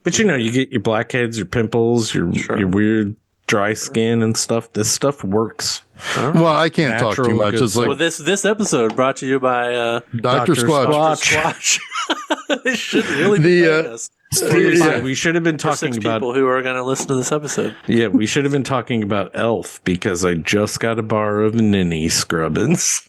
But you get your blackheads, your pimples, your weird dry skin and stuff. This stuff works. Well, I can't talk too much. It's like this episode brought to you by Dr. Squatch. They should really be us. We should have been talking about people who are going to listen to this episode. Yeah, we should have been talking about Elf because I just got a bar of Ninny Scrubbins.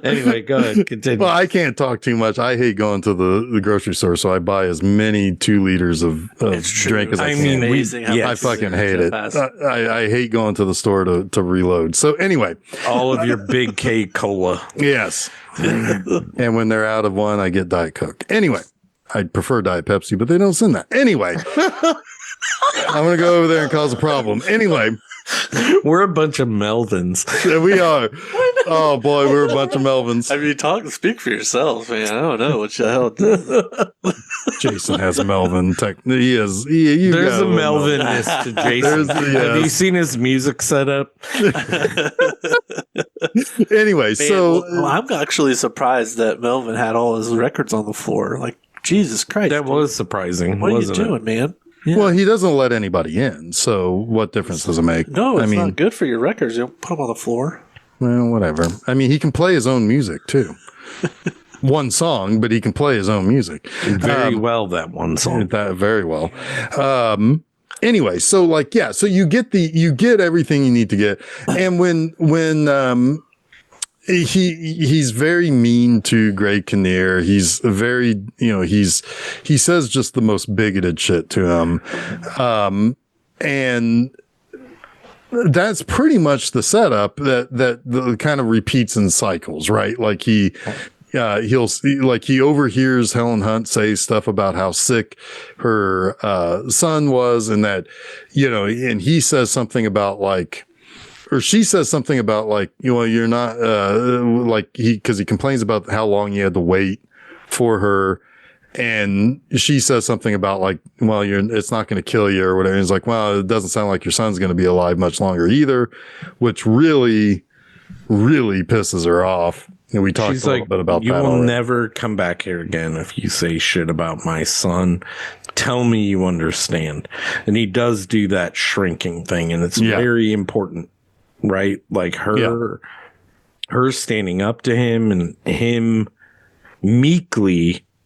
Anyway, go ahead. Continue. Well, I can't talk too much. I hate going to the grocery store, so I buy as many 2 liters of drink as I can. I fucking hate it. I hate going to the store to reload. So anyway, all of your Big K Cola. Yes. And when they're out of one, I get Diet Coke. Anyway, I prefer Diet Pepsi, but they don't send that. Anyway, I'm going to go over there and cause a problem. Anyway. We're a bunch of Melvins. Yeah, we are. Oh boy, we're a bunch of Melvins. I mean, speak for yourself, man. I don't know what the hell. Jason has a Melvin. He is. There's a Melvinness to Jason. Have you seen his music setup? Anyway, man, so I'm actually surprised that Melvin had all his records on the floor. Like, Jesus Christ, that was surprising. What are you doing, man? Yeah. Well, he doesn't let anybody in, so what difference does it make? No, it's not good for your records. You don't put them on the floor. Well, whatever. I mean, he can play his own music, too. One song, but he can play his own music. Very well, that one song. That very well. Anyway, so so you get everything you need to get. And when he's very mean to Greg Kinnear. He's very, he says just the most bigoted shit to him. And that's pretty much the setup that kind of repeats in cycles, right? Like he overhears Helen Hunt say stuff about how sick her son was, and that, and he says something about like, or she says something about like, you're not because he complains about how long he had to wait for her. And she says something about like, well, it's not going to kill you or whatever. And he's like, well, it doesn't sound like your son's going to be alive much longer either, which really, really pisses her off. And we talked a little bit about that. You will never come back here again if you say shit about my son. Tell me you understand. And he does do that shrinking thing, and it's very important, right? Like her standing up to him and him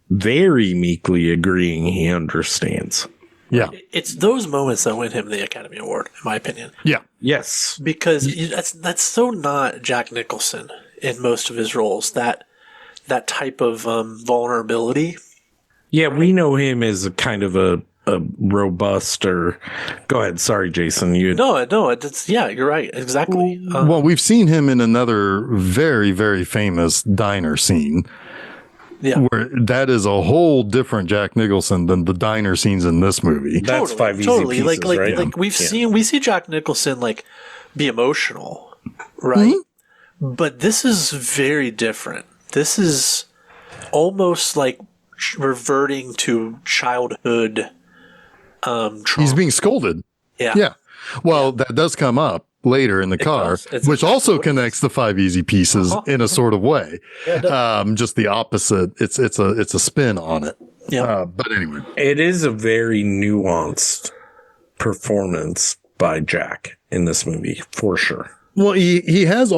very meekly agreeing he understands. Yeah. It's those moments that win him the Academy Award, in my opinion. Yeah. Yes. Because that's so not Jack Nicholson in most of his roles. That type of vulnerability. Yeah, we know him as a kind of a robust or... Go ahead. Sorry, Jason. No, it's, you're right. Exactly. Well, we've seen him in another very, very famous diner scene. Yeah. Where that is a whole different Jack Nicholson than the diner scenes in this movie. That's Five Easy Pieces, right? Like we see Jack Nicholson like be emotional, right? Mm-hmm. But this is very different. This is almost like reverting to childhood trauma. He's being scolded. Yeah. Well, that does come up later in the car, which also connects the Five Easy Pieces in a sort of way. Just the opposite. It's a spin on it. Yeah. But anyway, it is a very nuanced performance by Jack in this movie, for sure. Well, he has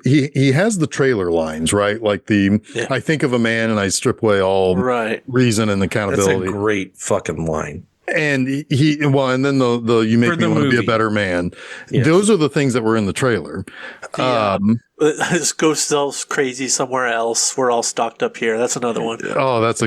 he has the trailer lines, right? Like I think of a man and I strip away all reason and accountability. That's a great fucking line. And and then the you make me want to be a better man. Yes. Those are the things that were in the trailer. This ghost sells crazy somewhere else. We're all stocked up here. That's another one. Oh, that's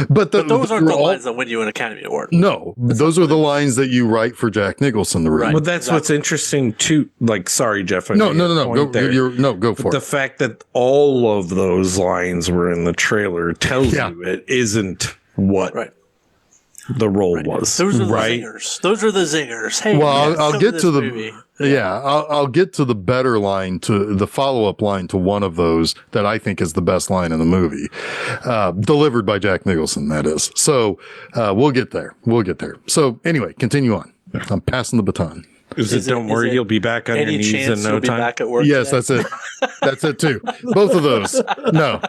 But those aren't the lines that win you an Academy Award. No, those are the lines that you write for Jack Nicholson to read. Well, that's what's interesting too. Like, sorry, Jeff. No. Go for it. The fact that all of those lines were in the trailer tells you it isn't what. Right. The role was. Those are the zingers. Those are the zingers. Hey, well, I'll get to the I'll get to the better line, to the follow-up line to one of those that I think is the best line in the movie, delivered by Jack Nicholson. That is. So we'll get there. So anyway, continue on. I'm passing the baton. Don't worry, you'll be back on your knees in no time. Back at work yes, today? That's it too. Both of those. No.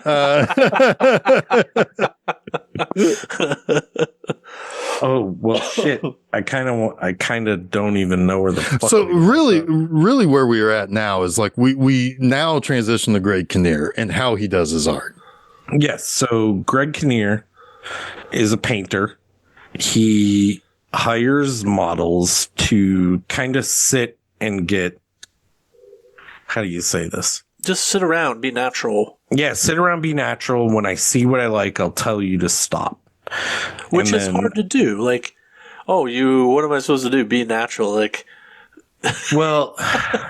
Oh well, shit. I kind of don't even know where the fuck. So really, where we are at now is like we now transition to Greg Kinnear and how he does his art. Yes. So Greg Kinnear is a painter. He hires models to kind of sit and get. How do you say this? Just sit around, be natural. Yeah, sit around, be natural. When I see what I like, I'll tell you to stop. Which is hard to do. Like, what am I supposed to do? Be natural. Like, well,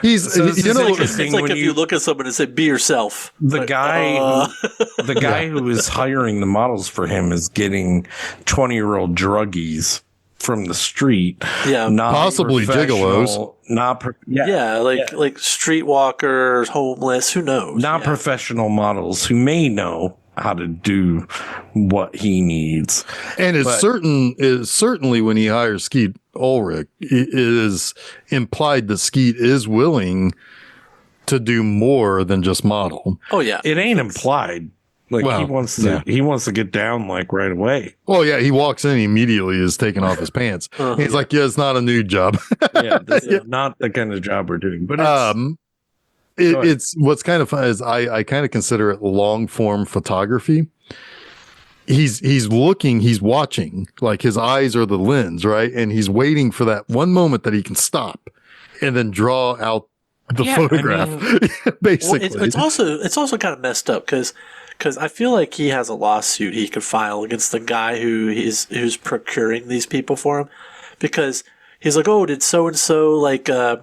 it's like if you look at someone and say, be yourself. The guy who is hiring the models for him is getting 20-year-old druggies from the street. Yeah. Possibly gigolos. Like streetwalkers, homeless, who knows? Not professional models who may know how to do what he needs. And it's certainly when he hires Skeet Ulrich, it is implied that Skeet is willing to do more than just model. Oh yeah. It ain't implied. Like he wants to get down like right away. Oh yeah, he walks in, he immediately is taking off his pants. He's like, it's not a nude job. This is not the kind of job we're doing. But it's what's kind of fun is I kind of consider it long form photography. He's looking, he's watching, like his eyes are the lens, right? And he's waiting for that one moment that he can stop and then draw out the Yeah, photograph, I mean, basically. Well, it's also kind of messed up because I feel like he has a lawsuit he could file against the guy who's procuring these people for him, because he's like, oh, did so and so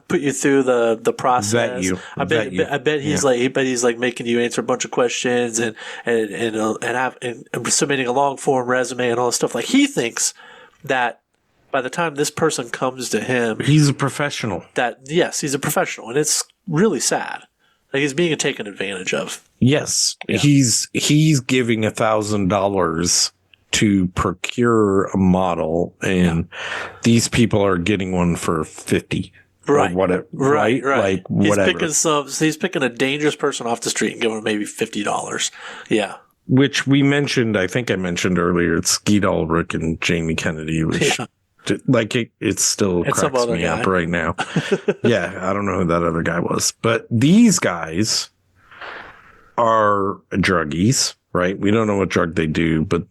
put you through the process? Vet you. I bet he's like making you answer a bunch of questions and submitting a long form resume and all this stuff. Like, he thinks that by the time this person comes to him, he's a professional. Yes, he's a professional, and it's really sad. Like, he's being taken advantage of. Yes, yeah. He's giving $1,000 to procure a model, and these people are getting one for 50. Right. Or whatever. Right. Like, whatever. He's picking a dangerous person off the street and giving him maybe $50. Yeah. Which we mentioned, I think I mentioned earlier, it's Skeet Ulrich and Jamie Kennedy, which it still cracks me up right now. Yeah, I don't know who that other guy was. But these guys are druggies, right? We don't know what drug they do, but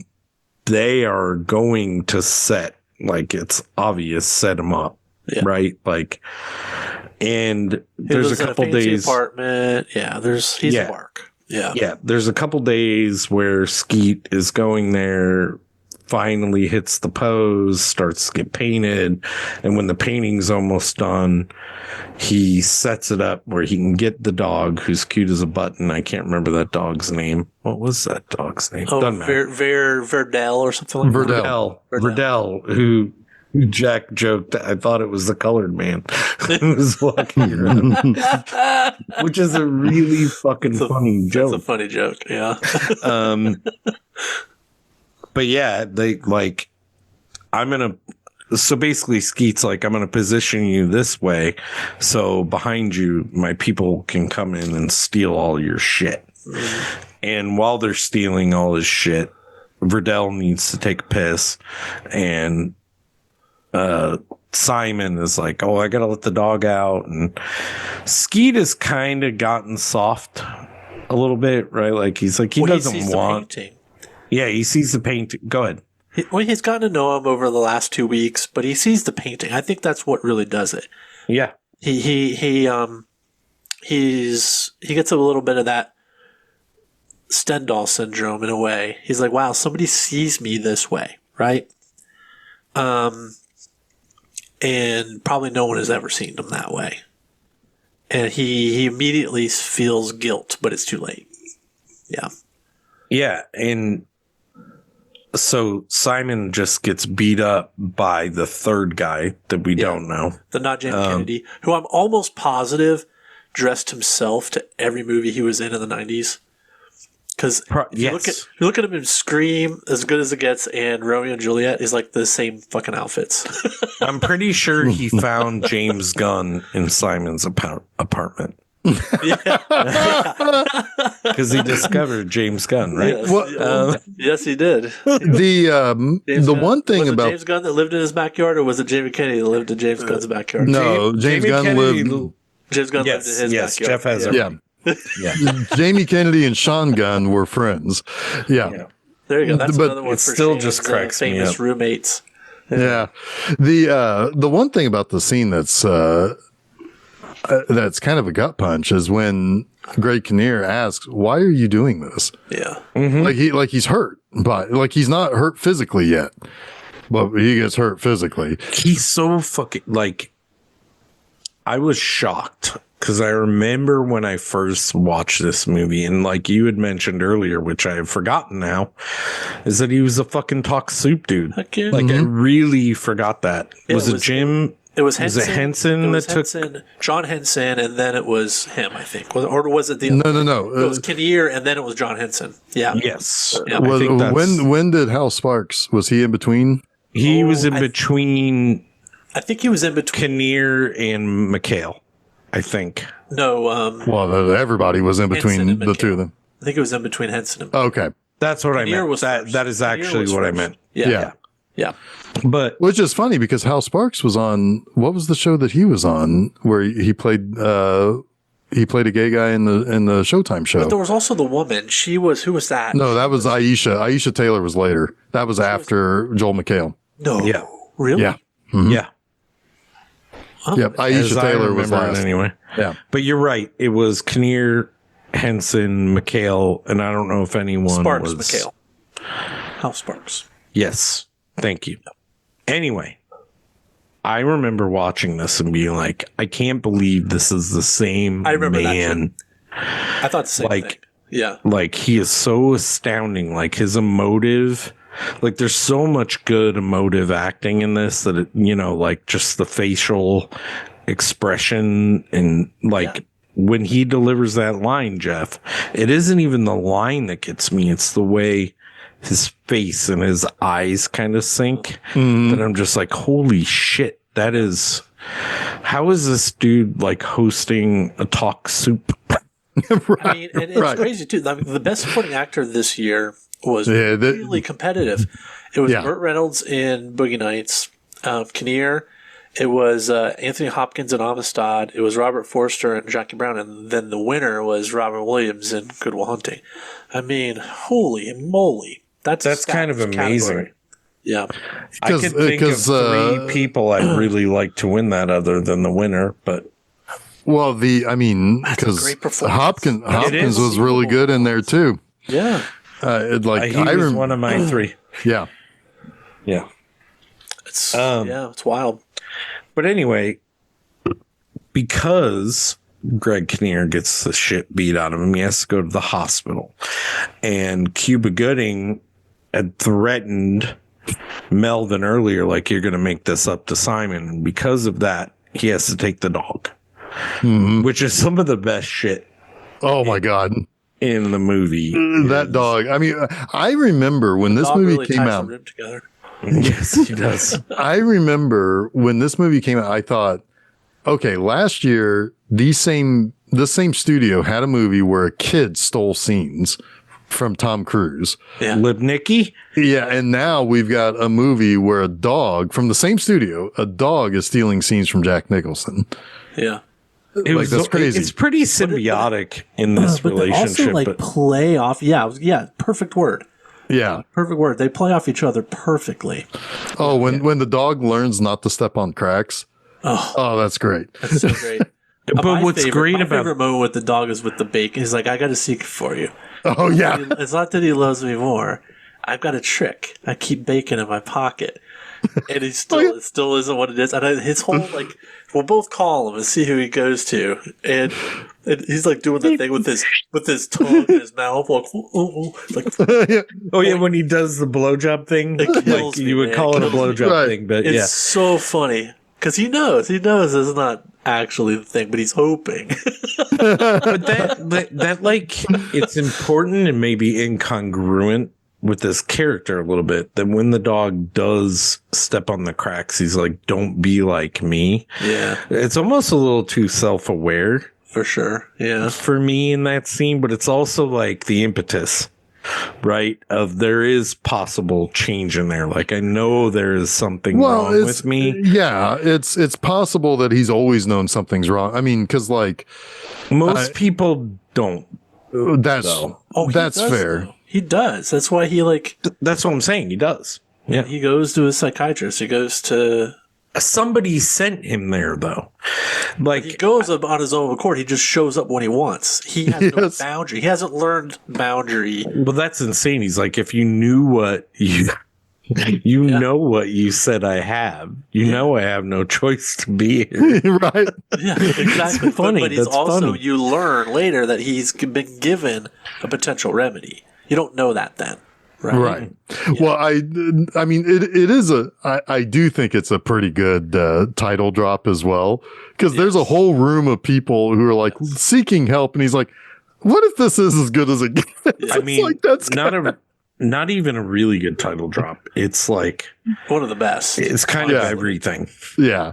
they are going to set them up, right? Like, and there's a couple days apartment. Yeah, he's a mark. Yeah. Yeah, there's a couple days where Skeet is going there, finally hits the pose, starts to get painted, and when the painting's almost done, he sets it up where he can get the dog, who's cute as a button. I can't remember that dog's name. What was that dog's name? Oh, Verdell or something like that. Verdell, who Jack joked, I thought it was the colored man who was walking around, which is a really fucking funny joke. It's a funny joke, yeah. But yeah, so basically Skeet's like, I'm going to position you this way, so behind you, my people can come in and steal all your shit. Mm-hmm. And while they're stealing all his shit, Verdell needs to take a piss, and Simon is like, oh, I got to let the dog out. And Skeet has kind of gotten soft a little bit, right? Like, he's like, he doesn't want... Yeah, he sees the painting. Go ahead. He's gotten to know him over the last 2 weeks, but he sees the painting. I think that's what really does it. Yeah. He gets a little bit of that Stendhal syndrome in a way. He's like, wow, somebody sees me this way, right? And probably no one has ever seen him that way. And he immediately feels guilt, but it's too late. Yeah. Yeah, and so Simon just gets beat up by the third guy that we don't know. The not James Kennedy, who I'm almost positive dressed himself to every movie he was in the 90s. Because you look at him in Scream, As Good as It Gets, and Romeo and Juliet, is like the same fucking outfits. I'm pretty sure he found James Gunn in Simon's apartment. Because he discovered James Gunn, right? Yes, he did. The one thing about James Gunn that lived in his backyard, or was it Jamie Kennedy that lived in James Gunn's backyard? No, James Gunn lived. James Gunn lived in his backyard. Jeff has it. Yeah. Jamie Kennedy and Sean Gunn were friends. Yeah. There you go. That's another one. It still just cracks me up. Famous roommates. Yeah. The one thing about the scene that's kind of a gut punch is when Greg Kinnear asks, "Why are you doing this?" Yeah, like he's hurt, but like he's not hurt physically yet, but he gets hurt physically. He's so fucking like. I was shocked because I remember when I first watched this movie, and like you had mentioned earlier, which I have forgotten now, is that he was a fucking talk soup dude. Like I really forgot that. Was it Jim? It was Henson. Was it Henson that took John Henson, and then it was him, I think. Or was it the No. It was Kinnear, and then it was John Henson. Yeah. Yes. Yeah. I think when did Hal Sparks, was he in between? He was in between. I think he was in between Kinnear and McHale, I think. No. Well, everybody was in between the two of them. I think it was in between Henson and Okay. That's what Kinnear I meant. That is actually what I meant. Yeah. But which is funny because Hal Sparks was on, what was the show that he was on where he played a gay guy in the Showtime show? But there was also the woman. Who was that? No, that was Aisha. Aisha Taylor was later. That was after Joel McHale. No. Yeah. Really? Yeah. Mm-hmm. Yeah. Yep, as Aisha I Taylor was remember it last. anyway. Yeah. But you're right. It was Kinnear, Henson, McHale, and I don't know if anyone Sparks, was... McHale. House Sparks. Yes. Thank you. Anyway, I remember watching this and being like, I can't believe this is the same I remember man. I thought the same thing. Yeah. Like, he is so astounding. Like, his emotive... Like, there's so much good emotive acting in this that, it, you know, like, just the facial expression and, like, when he delivers that line, Jeff, it isn't even the line that gets me. It's the way his face and his eyes kind of sink that I'm just like, holy shit, that is... How is this dude, like, hosting a talk soup? Right, I mean, and it's crazy, too. I mean, the best supporting actor this year was really competitive. It was Burt Reynolds in Boogie Nights, Kinnear. It was Anthony Hopkins in Amistad. It was Robert Forster and Jackie Brown. And then the winner was Robin Williams in Good Will Hunting. I mean, holy moly. That's kind of amazing. Category. Yeah. I could think of three people I'd really like to win that other than the winner, but... Well, because Hopkins was really good in there, too. Yeah. He was one of my three. Yeah. Yeah. It's wild. But anyway, because Greg Kinnear gets the shit beat out of him, he has to go to the hospital. And Cuba Gooding had threatened Melvin earlier, like, you're going to make this up to Simon. And because of that, he has to take the dog, which is some of the best shit. Oh, my God. In the movie. That dog. I mean, I remember when this movie really came out. Together. Yes, he does. I remember when this movie came out, I thought, okay, last year, the same studio had a movie where a kid stole scenes from Tom Cruise. Yeah. Lipnicki? Yeah, and now we've got a movie where a dog from the same studio, a dog is stealing scenes from Jack Nicholson. Yeah. That's crazy. It's pretty symbiotic in this relationship. They also play off. Yeah, perfect word. Yeah. Perfect word. They play off each other perfectly. Oh, when the dog learns not to step on cracks. Oh, that's great. That's so great. But what's great my about favorite moment with the dog is with the bacon. He's like, I got a secret for you. Oh, yeah. It's not that he loves me more. I've got a trick. I keep bacon in my pocket. And it still isn't what it is. And his whole, like, we'll both call him and see who he goes to. And he's like doing the thing with his tongue in his mouth. Like, when he does the blowjob thing, like you would call it a blowjob thing, but it's so funny because he knows it's not actually the thing, but he's hoping. But that like, it's important and maybe incongruent with this character a little bit, that when the dog does step on the cracks, he's like, don't be like me. Yeah. It's almost a little too self-aware. For sure. Yeah. For me in that scene, but it's also like the impetus, right? Of there is possible change in there. Like, I know there is something wrong with me. Yeah. It's possible that he's always known something's wrong. I mean, cause like most people don't. That's fair. Though. He does. That's why he that's what I'm saying. He does. Yeah. He goes to a psychiatrist. He goes to... Somebody sent him there, though. Like, he goes on his own accord. He just shows up when he wants. He has no boundary. He hasn't learned boundary. Well, that's insane. He's like, if you knew what you know what you said I have. You know I have no choice to be here. Right. Yeah, exactly. It's funny. But he's That's also, funny. you learn later that he's been given a potential remedy. You don't know that then. Right. Yeah. Well, I mean, it is I do think it's a pretty good title drop as well, because there's a whole room of people who are like seeking help, and he's like, "What if this is as good as it gets?" I mean, like, that's not even a really good title drop. It's like one of the best. It's kind of everything. Yeah.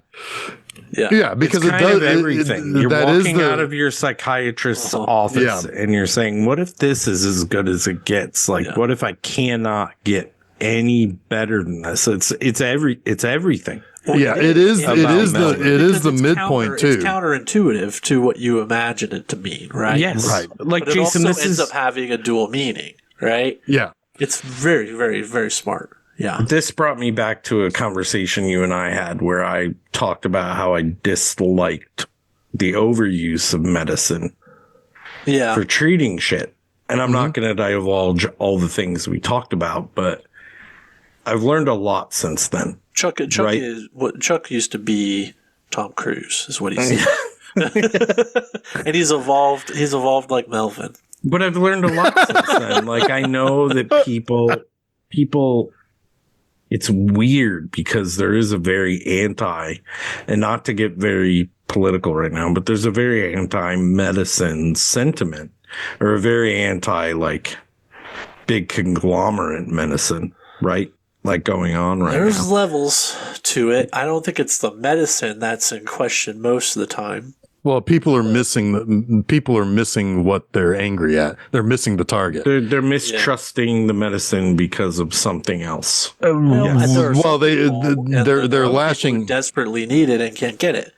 Yeah, because it's kind of everything. You're walking out of your psychiatrist's office and you're saying, what if this is as good as it gets? Like, what if I cannot get any better than this? It's everything. Well, it is the midpoint too. It's counterintuitive to what you imagine it to mean, right? Yes. Right. Like, but Jason, it also ends up having a dual meaning, right? Yeah. It's very, very, very smart. Yeah. This brought me back to a conversation you and I had where I talked about how I disliked the overuse of medicine for treating shit. And I'm not going to divulge all the things we talked about, but I've learned a lot since then. Chuck used to be Tom Cruise, is what he said. And he's evolved like Melvin. But I've learned a lot since then. Like, I know that people, it's weird because there is a very and not to get very political right now, but there's a very anti-medicine sentiment, or a very anti, big conglomerate medicine, right? Like, going on right now. There's levels to it. I don't think it's the medicine that's in question most of the time. Well, people are missing what they're angry at. They're missing the target. They're mistrusting the medicine because of something else. They're lashing desperately need it and can't get it.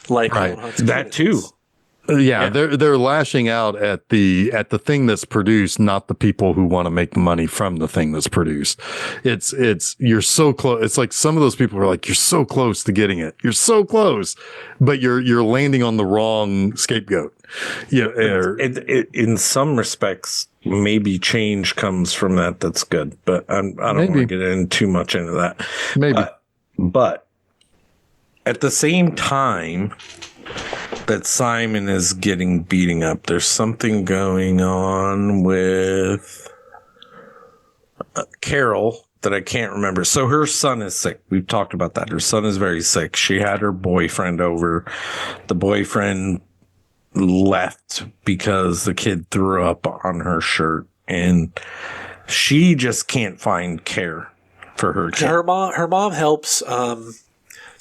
Like that too. They're lashing out at the thing that's produced, not the people who want to make money from the thing that's produced. You're so close. It's like some of those people are like, you're so close to getting it. You're so close, but you're landing on the wrong scapegoat. Yeah. In some respects, maybe change comes from that. That's good, but I don't want to get in too much into that. Maybe, but at the same time that Simon is getting beating up, there's something going on with Carol that I can't remember. So her son is sick. We've talked about that. Her son is very sick. She had her boyfriend over. The boyfriend left because the kid threw up on her shirt, and she just can't find care for her kid. Her mom helps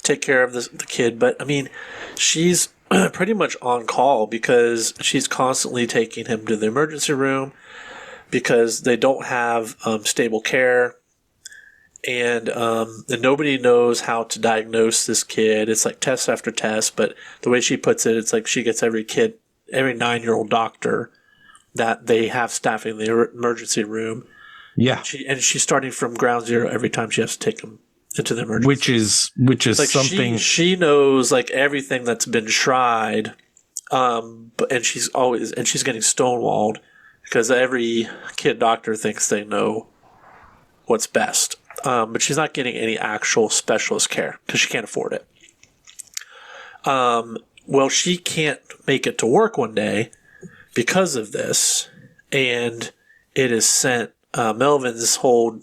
take care of the kid, but I mean, she's pretty much on call because she's constantly taking him to the emergency room because they don't have stable care, and nobody knows how to diagnose this kid. It's like test after test, but the way she puts it, it's like she gets every 9-year-old doctor that they have staffing the emergency room. Yeah, and she's starting from ground zero every time she has to take him into the emergency. Which is like something she knows, like everything that's been tried, and she's getting stonewalled because every kid doctor thinks they know what's best, but she's not getting any actual specialist care because she can't afford it. Well, she can't make it to work one day because of this, and it has sent Melvin's whole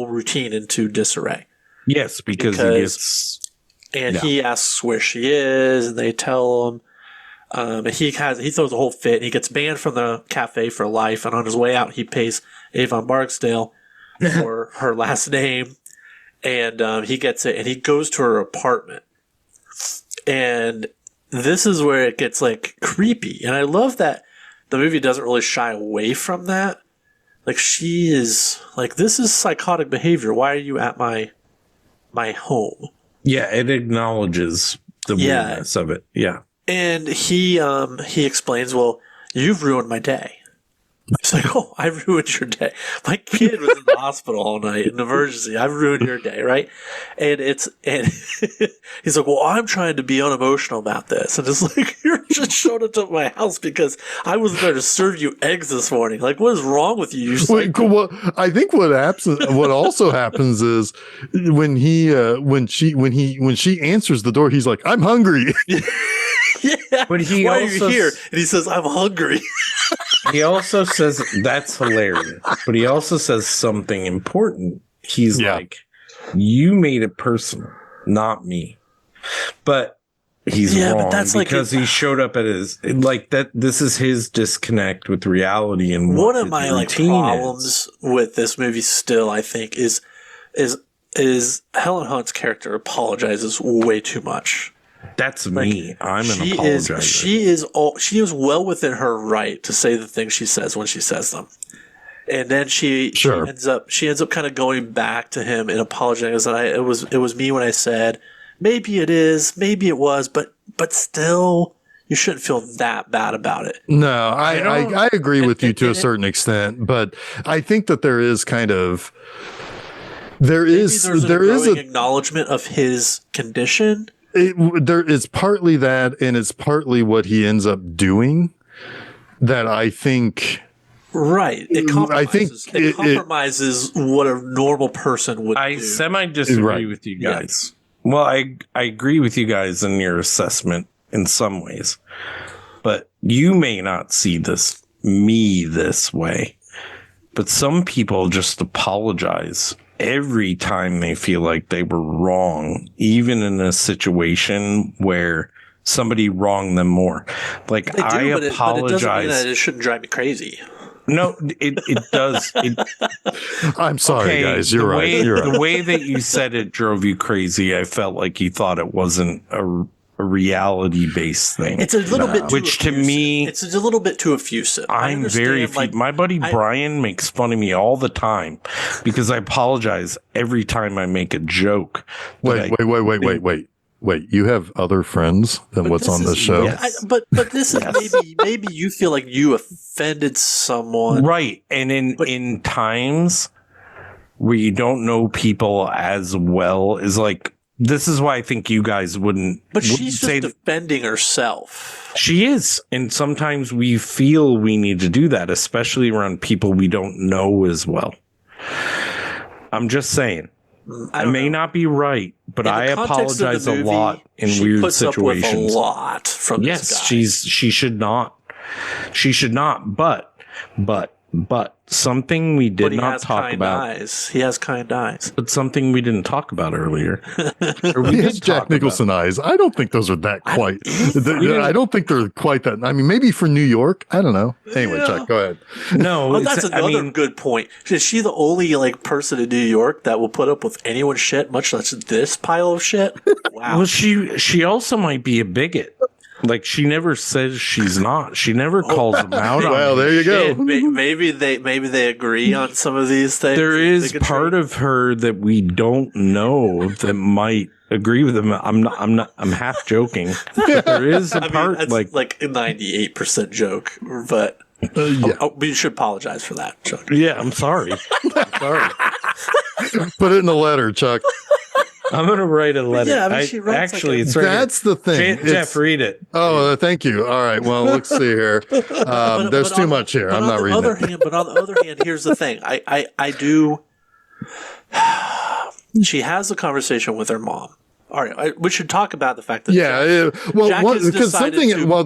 routine into disarray. Yes, because he gets... And he asks where she is, and they tell him. And he throws a whole fit, and he gets banned from the cafe for life, and on his way out, he pays Avon Barksdale for her last name, and he gets it, and he goes to her apartment. And this is where it gets, like, creepy. And I love that the movie doesn't really shy away from that. Like, she is like, this is psychotic behavior. Why are you at my home? Yeah, it acknowledges the weirdness of it. Yeah. And he explains, well, you've ruined my day. It's like, oh, I ruined your day. My kid was in the hospital all night in emergency. I've ruined your day, right? And he's like, well, I'm trying to be unemotional about this. And it's like, you're just showing up to my house because I was there to serve you eggs this morning. Like, what is wrong with you? Well, I think what also happens is when she answers the door, he's like, I'm hungry. Yeah. But why are you here? And he says, I'm hungry. He also says, that's hilarious. But he also says something important. He's like, you made it personal, not me. But he's wrong, but that's because he showed up at his, like, that. This is his disconnect with reality. And one of my problems with this movie still, I think, is Helen Hunt's character apologizes way too much. That's me. I'm an apologizer. She is well within her right to say the things she says when she says them, and then she ends up kind of going back to him and apologizing. And it was me when I said maybe it is, maybe it was, but still you shouldn't feel that bad about it. No, I agree with you to a certain extent, but I think that there is kind of There Maybe is there's there a is growing a acknowledgement of his condition. there is partly that, and it's partly what he ends up doing that I think. Right. It compromises. I think it compromises what a normal person would I do. semi disagree Right. with you guys. Well, I agree with you guys in your assessment in some ways, but you may not see me this way. But some people just apologize every time they feel like they were wrong, even in a situation where somebody wronged them more. Like, They do, I but apologize. it doesn't mean that it shouldn't drive me crazy. No, it does. I'm sorry, guys. You're right. The way that you said it drove you crazy. I felt like you thought it wasn't a reality-based thing. It's a little bit too which effusive. to me, it's a little bit too effusive. I'm very my buddy Brian makes fun of me all the time because I apologize every time I make a joke. Wait. You have other friends than what's on this show? Yes. But this is maybe you feel like you offended someone. Right. And in times where you don't know people as well is like, this is why I think you guys wouldn't. But she's just defending herself. She is. And sometimes we feel we need to do that, especially around people we don't know as well. I'm just saying. I may not be right, but I apologize a lot in weird situations. Up with a lot from this guy. She should not. She should not. But something we did not talk about. He has kind eyes. But something we didn't talk about earlier. He has Jack Nicholson eyes. I don't think those are that quite. I don't think they're quite that. I mean, maybe for New York. I don't know. Anyway, Chuck, go ahead. No, well, that's another good point. Is she the only person in New York that will put up with anyone's shit, much less this pile of shit? Wow. Well, she also might be a bigot. Like, she never says she's not. She never calls them out on well, there you go. Maybe they agree on some of these things. There is part of her that we don't know that might agree with them. I'm half joking. But there is a part like a 98% joke, but we should apologize for that, Chuck. Yeah, I'm sorry. Put it in a letter, Chuck. I'm going to write a letter. Yeah, I mean, she writes actually, it's right. That's the thing. Jeff, read it. Oh, thank you. All right. Well, let's see here. There's too much here. I'm not reading it. But on the other hand, here's the thing. I do. She has a conversation with her mom. All right, we should talk about the fact that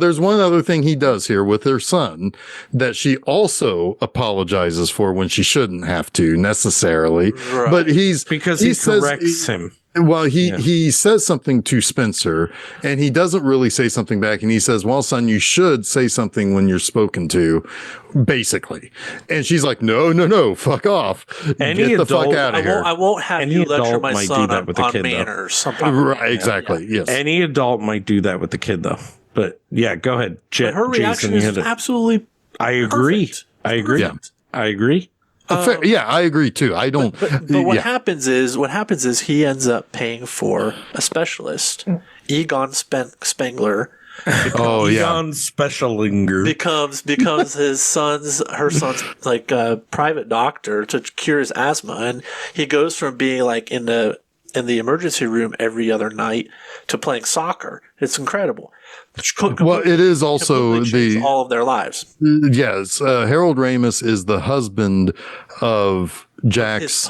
there's one other thing he does here with her son that she also apologizes for when she shouldn't have to necessarily, right. But he corrects him. Well, he says something to Spencer, and he doesn't really say something back. And he says, well, son, you should say something when you're spoken to, basically. And she's like, no, fuck off. Get the fuck out of here. I won't have you lecture my son on manners. Right, exactly, yes. Any adult might do that with the kid, though. But, yeah, go ahead. Her reaction is absolutely I agree. Perfect. I agree. Yeah. I agree. I agree too. I don't. But what happens is he ends up paying for a specialist, Egon Spengler. Egon Specialinger becomes her son's like private doctor to cure his asthma, and he goes from being like in the emergency room every other night to playing soccer. It's incredible. Well, it is also all of their lives. Yes, Harold Ramis is the husband of Jack's his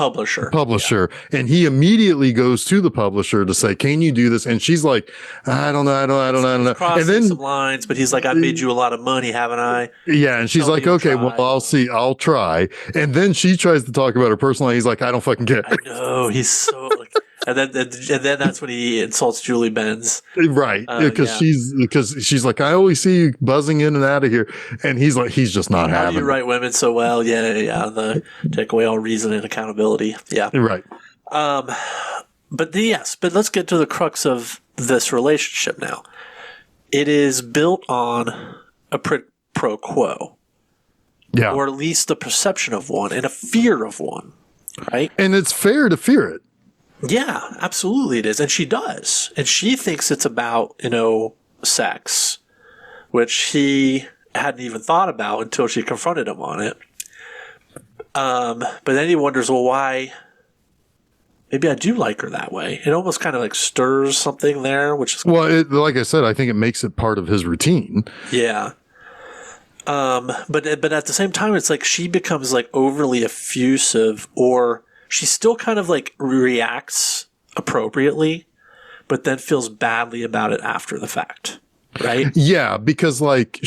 publisher, and he immediately goes to the publisher to say, "Can you do this?" And she's like, "I don't know." And then some lines, but he's like, "I made you a lot of money, haven't I?" Yeah, and she's like, "Okay, well, I'll see. I'll try." And then she tries to talk about her personal life. He's like, "I don't fucking care." I know, he's so like. And then that's when he insults Julie Benz, right? Because she's like, I always see you buzzing in and out of here, and he's like, he's just not having. How do you write women so well? Yeah. Take away all reason and accountability. Yeah, right. But let's get to the crux of this relationship now. It is built on a pro quo, or at least the perception of one and a fear of one, right? And it's fair to fear it. Yeah, absolutely it is. And she does. And she thinks it's about, sex, which he hadn't even thought about until she confronted him on it. But then he wonders, well, why maybe I do like her that way. It almost kind of like stirs something there, which is like I said, I think it makes it part of his routine. Yeah. But at the same time, it's like she becomes like overly effusive, or she still kind of like reacts appropriately, but then feels badly about it after the fact, right? Yeah, because like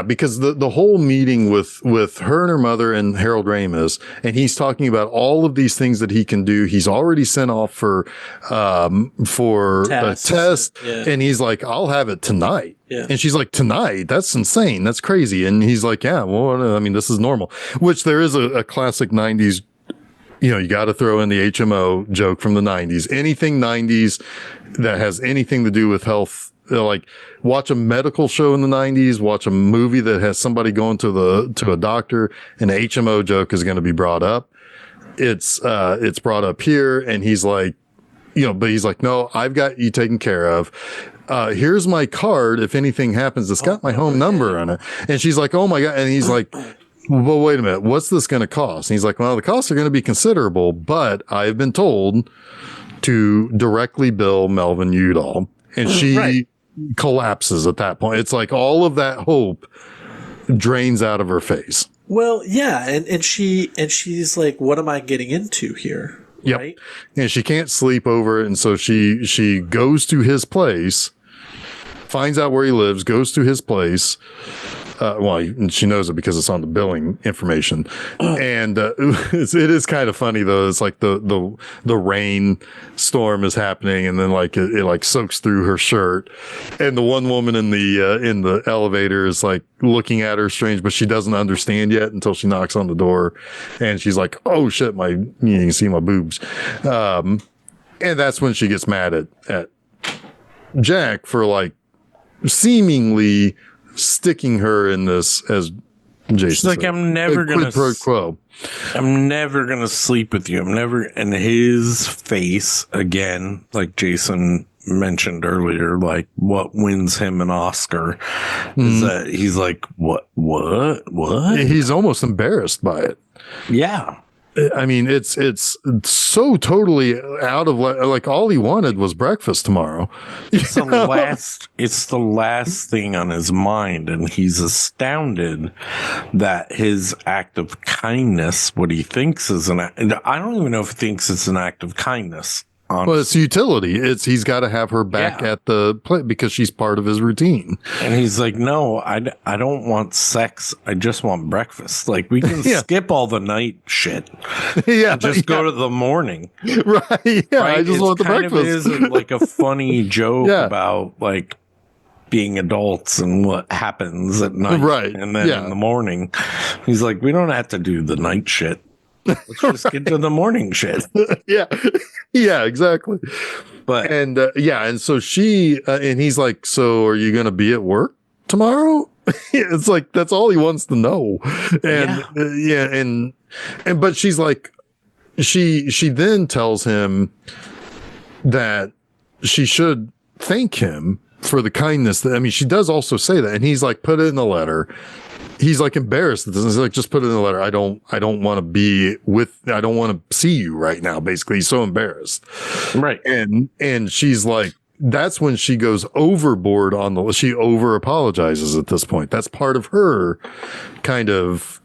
because the whole meeting with her and her mother and Harold Ramis, and he's talking about all of these things that he can do. He's already sent off for a test, and he's like, "I'll have it tonight." Yeah. And she's like, "Tonight? That's insane. That's crazy." And he's like, "Yeah, well, I mean, this is normal." Which there is a classic '90s. You got to throw in the HMO joke from the '90s. Anything '90s that has anything to do with health. Like watch a medical show in the '90s, watch a movie that has somebody going to a doctor, and the HMO joke is going to be brought up. It's brought up here, and he's like, but he's like, no, I've got you taken care of. Here's my card. If anything happens, it's got my home number on it. And she's like, oh my God. And he's like, well, wait a minute. What's this going to cost? And he's like, well, the costs are going to be considerable, but I've been told to directly bill Melvin Udall. And she collapses at that point. It's like all of that hope drains out of her face. Well, yeah, and she's like, what am I getting into here? Yep. Right? And she can't sleep over it, and so she goes to his place, finds out where he lives, goes to his place. She knows it because it's on the billing information, and it is kind of funny though. It's like the rain storm is happening, and then like it like soaks through her shirt, and the one woman in the elevator is like looking at her strange, but she doesn't understand yet until she knocks on the door, and she's like, "Oh shit, you can see my boobs," and that's when she gets mad at Jack for like seemingly sticking her in this, as Jason She's like, said. I'm never gonna pro quo. I'm never gonna sleep with you. And his face again, like Jason mentioned earlier, like what wins him an Oscar is that he's like, what? He's almost embarrassed by it. Yeah. I mean, it's so totally out of like all he wanted was breakfast tomorrow. It's the last thing on his mind, and he's astounded that his act of kindness, what he thinks is I don't even know if he thinks it's an act of kindness. Honestly. Well, it's utility. He's got to have her back at the plate because she's part of his routine. And he's like, no, I don't want sex. I just want breakfast. Like we can skip all the night shit. Yeah. Just go to the morning. Right. Yeah. Right? I just want the breakfast. It is like a funny joke about like being adults and what happens at night. Right. And then in the morning, he's like, we don't have to do the night shit. Let's just get to the morning shit. Yeah, exactly. But and so she and he's like, so are you going to be at work tomorrow? It's like that's all he wants to know. And but she's like, she then tells him that she should thank him for the kindness. She does also say that, and he's like, put it in the letter. He's like embarrassed. He's like, just put it in the letter. I don't want I don't want to see you right now. Basically, he's so embarrassed. Right. And she's like, that's when she goes overboard she over apologizes at this point. That's part of her kind of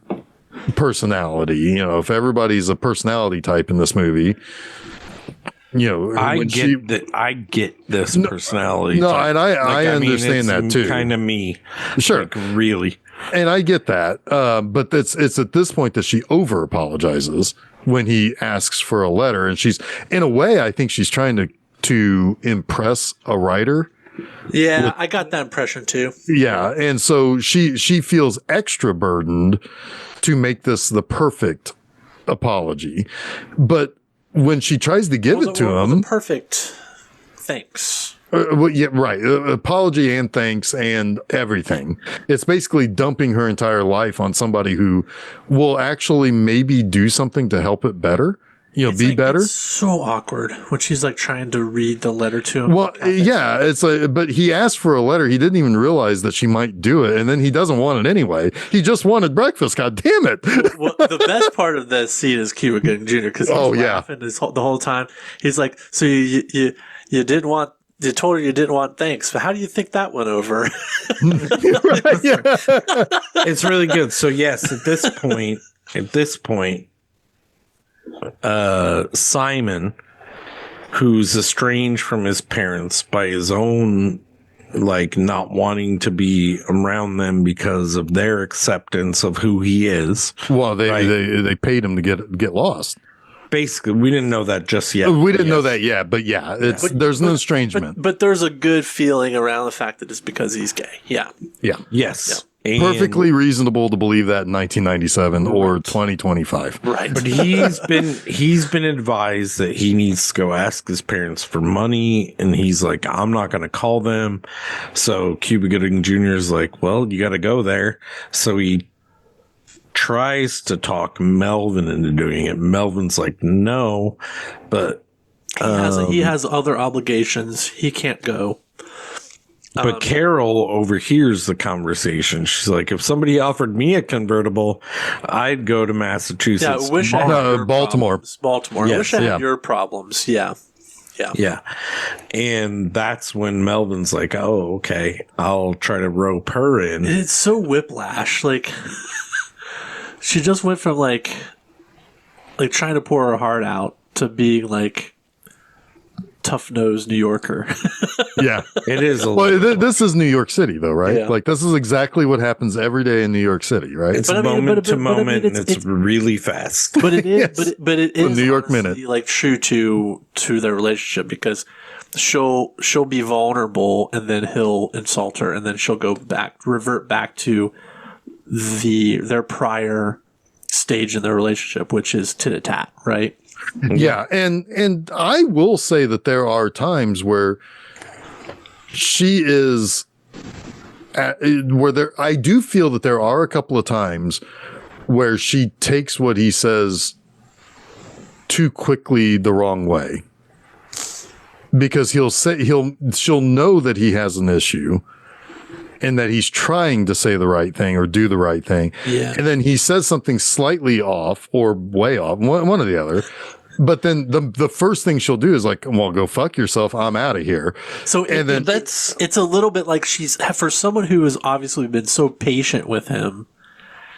personality. If everybody's a personality type in this movie, I get this personality. No, type. and I understand that too. Kind of me. Sure. Like, really. And I get that. But it's at this point that she over apologizes when he asks for a letter. And she's, in a way, I think she's trying to impress a writer. Yeah, I got that impression too. Yeah. And so she feels extra burdened to make this the perfect apology. But when she tries to give it to him, perfect thanks. Right. Apology and thanks and everything. It's basically dumping her entire life on somebody who will actually maybe do something to help it better be better. It's so awkward when she's like trying to read the letter to him. Well, yeah, it's like, but he asked for a letter. He didn't even realize that she might do it, and then he doesn't want it anyway. He just wanted breakfast. God damn it! Well, the best part of that scene is Cuba Gooding Jr. because he's laughing the whole time. He's like, "So you didn't want." You told her you didn't want thanks, but how do you think that went over? Right, yeah. It's really good. So yes, at this point, Simon, who's estranged from his parents by his own, like, not wanting to be around them because of their acceptance of who he is. Well, they paid him to get lost. Basically, we didn't know that just yet. We didn't know that yet, but yeah, there's no estrangement. But there's a good feeling around the fact that it's because he's gay. Yeah. Yeah. Yes. Yeah. And Perfectly reasonable to believe that in 1997 or 2025. Right. But he's been advised that he needs to go ask his parents for money, and he's like, I'm not going to call them. So Cuba Gooding Jr. is like, well, you got to go there. So he tries to talk Melvin into doing it. Melvin's like, no, but he has other obligations. He can't go. But Carol overhears the conversation. She's like, if somebody offered me a convertible, I'd go to Massachusetts. Yeah, I wish I had your Baltimore. problems. Baltimore. I Yes, wish I had your problems. Yeah. Yeah. Yeah. And that's when Melvin's like, oh, okay, I'll try to rope her in. It's so whiplash. Like, she just went from like trying to pour her heart out to being like tough-nosed New Yorker. Yeah, it is. This is New York City, though, right? Yeah. Like, this is exactly what happens every day in New York City, right? It's moment to moment, and it's really fast. But it is, Yes. but it is New York honestly, Minute. like true to their relationship because she'll be vulnerable and then he'll insult her and then she'll revert back to their prior stage in their relationship, which is tit-a-tat, right? Yeah, and I will say that there are times where she is I do feel that there are a couple of times where she takes what he says too quickly the wrong way. Because she'll know that he has an issue and that he's trying to say the right thing or do the right thing. Yeah. And then he says something slightly off or way off, one or the other. But then the first thing she'll do is like, well, go fuck yourself. I'm out of here. So it's a little bit like for someone who has obviously been so patient with him,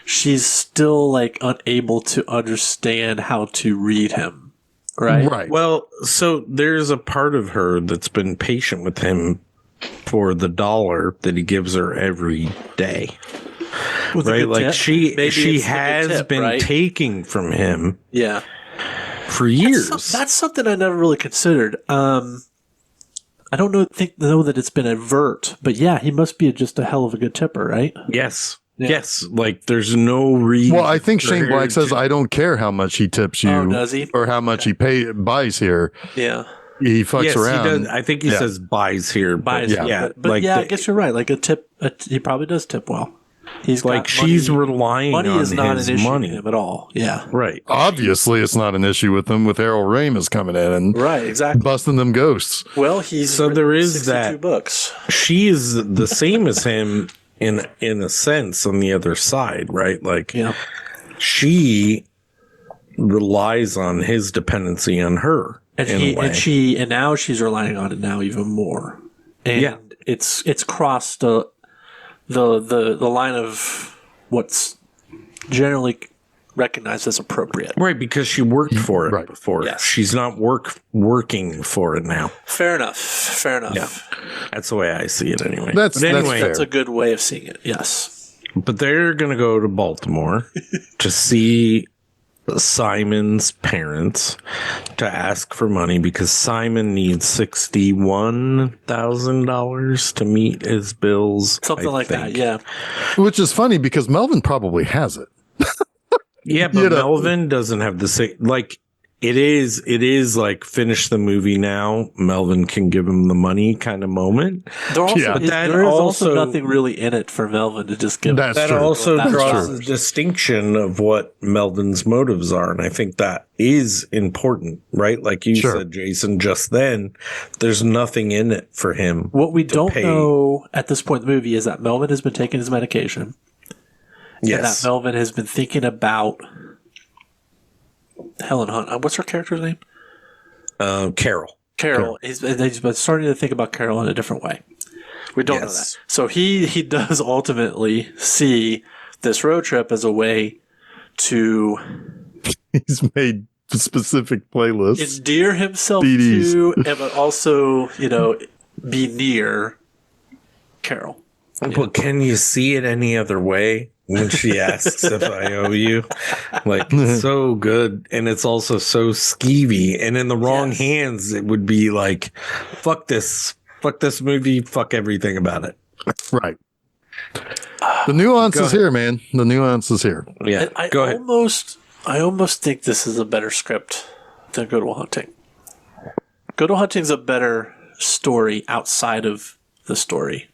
she's still like unable to understand how to read him. Right. Right. Well, so there's a part of her that's been patient with him for the $1 that he gives her every day. Right? Like she has been taking from him. Yeah. For years. That's something I never really considered. I don't know that it's been overt, but yeah, he must be just a hell of a good tipper, right? Yes. Yeah. Yes. Like there's no reason. Well, I think Shane Black says, I don't care how much he tips you. Oh, does he? Or how much he buys here. Yeah. He fucks around. He does. I think he says buys here. Yeah. But I guess you're right. Like a tip, he probably does tip well. He's like she's relying money on is not his an issue money to him at all. Yeah. Right. Obviously, it's not an issue with him with Errol Ramis coming in and right, exactly, busting them ghosts. Well, so there is 62 books. She is the same as him in a sense on the other side, right? Like she relies on his dependency on her. And now she's relying on it now even more. And it's crossed the line of what's generally recognized as appropriate. Right, because she worked for it before. Yes. She's not working for it now. Fair enough. Yeah. That's the way I see it anyway. That's a good way of seeing it, yes. But they're going to go to Baltimore to see Simon's parents to ask for money because Simon needs $61,000 to meet his bills. Something like that, yeah. Which is funny because Melvin probably has it. Yeah, but Melvin doesn't have the same. Like, It is like finish the movie now. Melvin can give him the money kind of moment. There is also nothing really in it for Melvin to just give. That's that true. also That's draws true. the distinction of what Melvin's motives are. And I think that is important, right? Like you said, Jason, just then, there's nothing in it for him. What we don't know at this point in the movie is that Melvin has been taking his medication. Yes. And that Melvin has been thinking about Helen Hunt. What's her character's name? Carol. Carol. He's been starting to think about Carol in a different way. We don't know that. So he does ultimately see this road trip as a way to... He's made specific playlists. Endear himself to, but also, be near Carol. But can you see it any other way? When she asks if I owe you, like so good, and it's also so skeevy, and in the wrong hands, it would be like, fuck this movie, fuck everything about it. Right. The nuance is here, man. The nuance is here. Yeah. Go ahead. I almost think this is a better script than Good Will Hunting. Good Will Hunting's a better story outside of the story.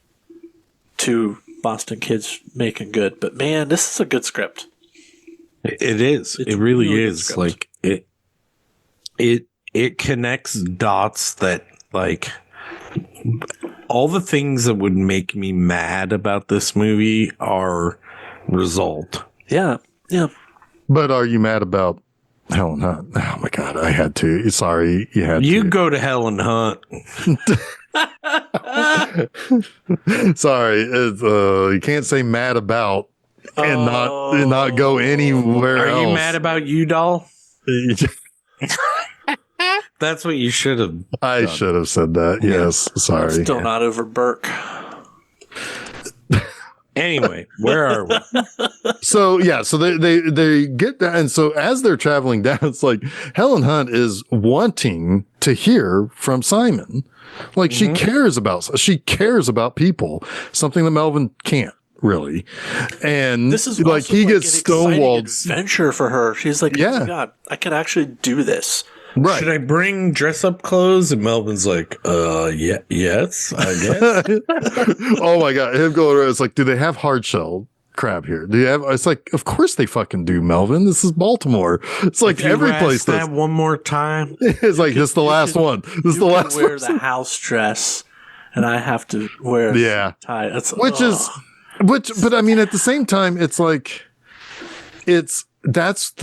To Boston kids making good, but man, this is a good script. It is. It really is. Like it connects dots that like all the things that would make me mad about this movie are resolved. Yeah. Yeah. But are you mad about Helen Hunt? Oh my God, I had to. Sorry, you had to. You go to Helen Hunt. Sorry, you can't say mad about and not go anywhere else. Are you mad about you, doll? That's what you should have. I should have said that. Yes, sorry. Still not over Burke. Anyway, where are we? So they get that, and so as they're traveling down, it's like Helen Hunt is wanting to hear from Simon. Like she cares about people, something that Melvin can't really. And this is like he gets stonewalled. Adventure for her. She's like, oh my God, I can actually do this. Right. Should I bring dress up clothes? And Melvin's like, yes, I guess. Oh my God. Him going around, it's like, do they have hard shell crab here? Do you have? It's like, of course they fucking do, Melvin. This is Baltimore. It's like every place does. That one more time. It's like this is the last one. This is the last one. Wear the house dress, and I have to wear a tie. But I mean, at the same time, it's like that's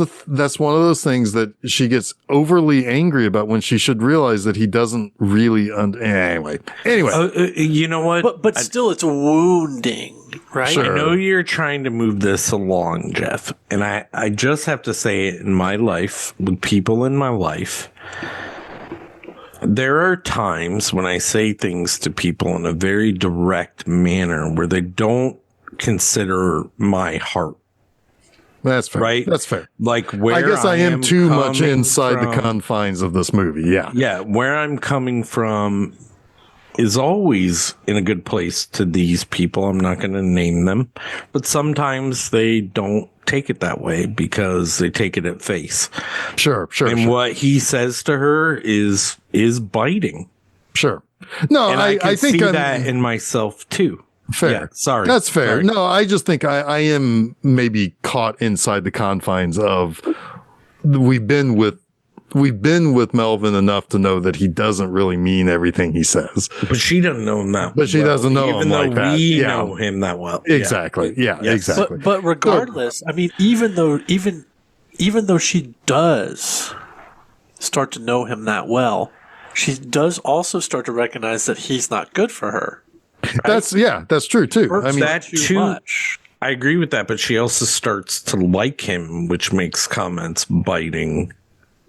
one of those things that she gets overly angry about when she should realize that he doesn't really anyway. You know what? But still, it's wounding, right? Sure. I know you're trying to move this along, Jeff, and I just have to say it in my life, with people in my life, there are times when I say things to people in a very direct manner where they don't consider my heart. That's fair. Right? That's fair. Like where I guess I am too much inside from, the confines of this movie. Yeah. Yeah. Where I'm coming from is always in a good place to these people. I'm not going to name them, but sometimes they don't take it that way because they take it at face. Sure. And what he says to her is biting. Sure. No, and I think see that in myself too. Fair. Yeah, sorry. That's fair. Sorry. No, I just think I am maybe caught inside the confines of we've been with Melvin enough to know that he doesn't really mean everything he says. But she doesn't know him that well. But she doesn't know even him though like that. we know him that well. Exactly. Yeah, Yes. exactly. But regardless, I mean, even though she does start to know him that well, she does also start to recognize that he's not good for her. Right? That's true too. Burke's I mean, that too much. I agree with that, but she also starts to like him, which makes comments biting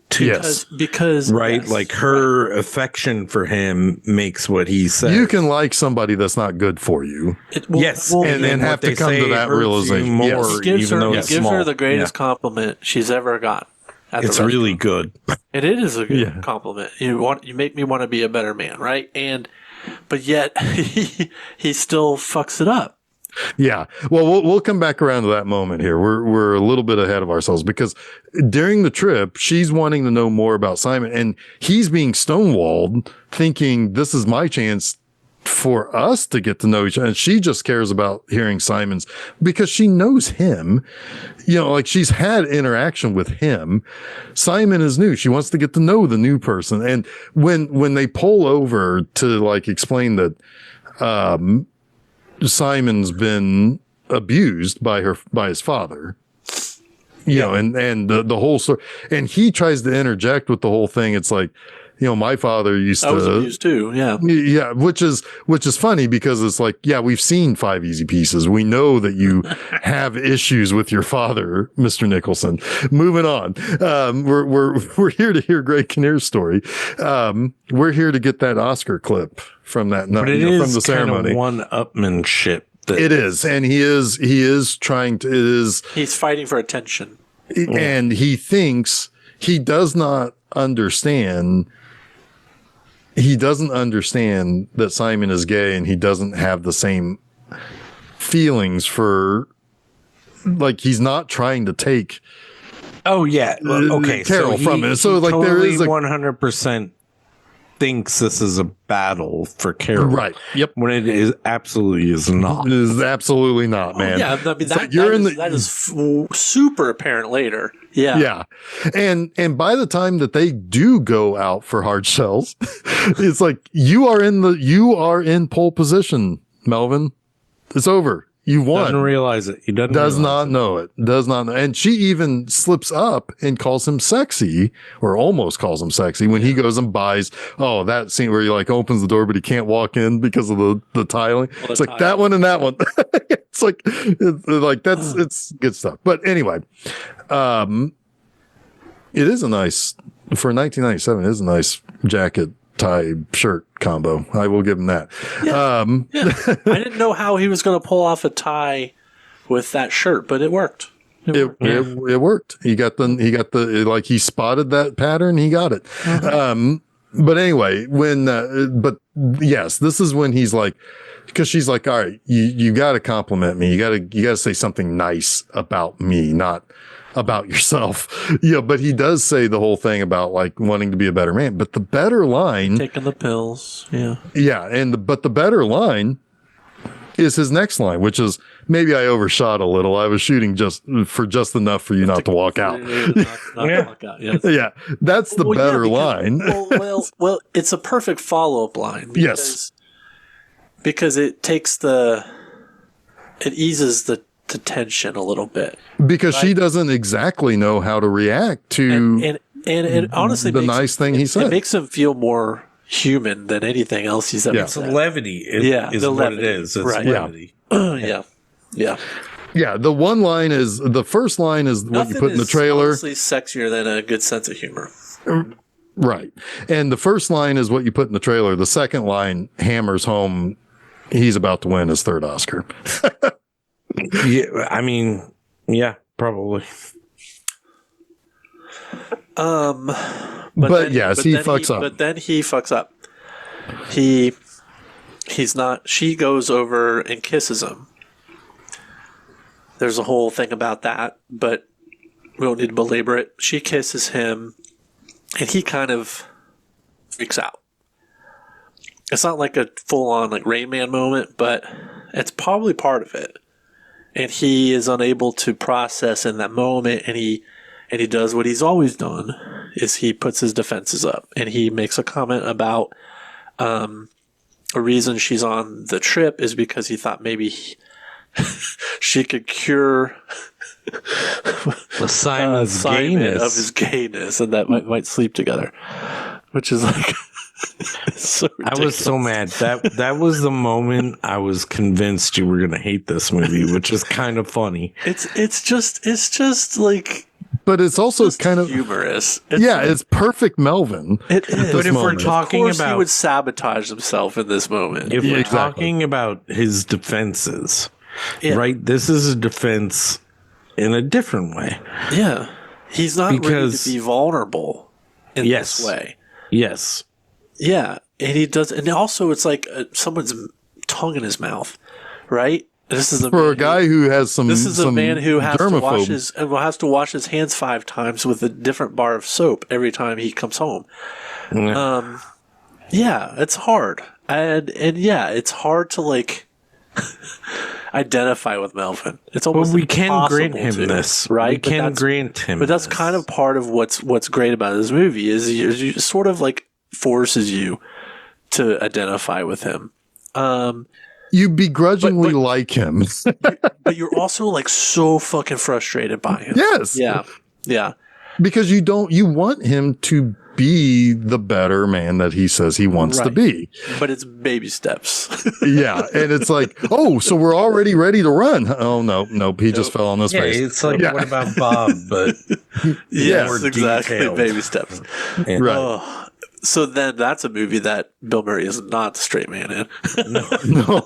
too. Yes. Because right, yes, like her affection for him makes what he says. you can like somebody that's not good for you. And then have to come to that realization. More, Yes. gives even though her, it's gives small. her the greatest compliment she's ever got. It's really good. And it is a good compliment. You make me want to be a better man, right? But yet he still fucks it up. Yeah. Well, we'll come back around to that moment here. We're a little bit ahead of ourselves because during the trip, she's wanting to know more about Simon, and he's being stonewalled, thinking this is my chance for us to get to know each other. And she just cares about hearing Simon's because she knows him. You know, like she's had interaction with him. Simon is new. She wants to get to know the new person. And when they pull over to like explain that Simon's been abused by his father, you know, and the whole story, and he tries to interject with the whole thing. It's like, you know, my father I was abused too. Yeah. Yeah. Which is funny because it's like, yeah, we've seen 5 Easy Pieces. We know that you have issues with your father, Mr. Nicholson. Moving on. We're here to hear Greg Kinnear's story. We're here to get that Oscar clip from that, but it is from the ceremony. One-upmanship. It is. And he is trying to, he's fighting for attention. And he thinks he does not understand. He doesn't understand that Simon is gay, and he doesn't have the same feelings for, like, he's not trying to take. Oh yeah. Okay. Carol from it. So like totally there is 100% thinks this is a battle for Carol. Right. Yep. When it is absolutely is not. It is absolutely not, man. Yeah. I mean, that is super apparent later. Yeah. Yeah. And by the time that they do go out for hard shells, it's like, you are in pole position, Melvin. It's over. You won. Doesn't realize it. He does not know it. Does not know. And she even slips up and calls him sexy, or almost calls him sexy, when he goes and buys, that scene where he like opens the door, but he can't walk in because of the tiling. Well, it's like that one and that one. It's like it's good stuff. But anyway, it is a nice, for 1997, it is a nice jacket tie shirt combo. I will give him that. Yeah. I didn't know how he was going to pull off a tie with that shirt, but it worked. It worked. He got the like, he spotted that pattern. He got it. Mm-hmm. But anyway, but yes, this is when he's like, because she's like, all right, you got to compliment me. You got to say something nice about me, not about yourself. Yeah. But he does say the whole thing about like wanting to be a better man, but the better line, taking the pills. Yeah. Yeah. But the better line is his next line, which is, maybe I overshot a little. I was shooting just enough for you not to walk out. Not walk out. Yes. Yeah. That's the better line. Well, it's a perfect follow-up line. Because it eases the tension a little bit. Because she doesn't exactly know how to react to and honestly the nice thing he said. It makes him feel more human than anything else he's ever said. It's levity. Is what levity. It is. It's right. levity. Yeah. Yeah. The first line is what you put in the trailer. Honestly, sexier than a good sense of humor. Right. And the first line is what you put in the trailer. The second line hammers home he's about to win his third Oscar. Yeah, I mean, yeah, probably. But yes, he fucks up. But then he fucks up. He's not. She goes over and kisses him. There's a whole thing about that, but we don't need to belabor it. She kisses him, and he kind of freaks out. It's not like a full-on like Rain Man moment, but it's probably part of it. And he is unable to process in that moment, and he does what he's always done, is he puts his defenses up, and he makes a comment about a reason she's on the trip is because he thought maybe she could cure the Simon of his gayness, and that might sleep together, which is like. So I was so mad. That was the moment I was convinced you were going to hate this movie, which is kind of funny. It's just like, but it's also kind of humorous. It's perfect Melvin. It is. But if we're talking about, he would sabotage himself in this moment. If we're talking about his defenses, right? This is a defense in a different way. Yeah, he's not ready to be vulnerable in this way. Yes. Yeah, and he does, and also it's like someone's tongue in his mouth, right? This is for a guy who has some. This is a man who has germaphobe. to wash his hands 5 times with a different bar of soap every time he comes home. Yeah, it's hard, and yeah, it's hard to like identify with Melvin. It's almost we can grant him impossible to, this, right? We can grant him, but that's this. kind of part of what's great about this movie is you sort of like forces you to identify with him. You begrudgingly like him, but you're also like so fucking frustrated by him. Yes. Yeah. Because you want him to be the better man that he says he wants to be. But it's baby steps. Yeah. And it's like, oh, so we're already ready to run. Oh, nope. He just fell on his face. It's like, what about Bob? But yes, exactly. Detailed. Baby steps. Yeah. Right. Oh. So then that's a movie that Bill Murray is not the straight man in. No.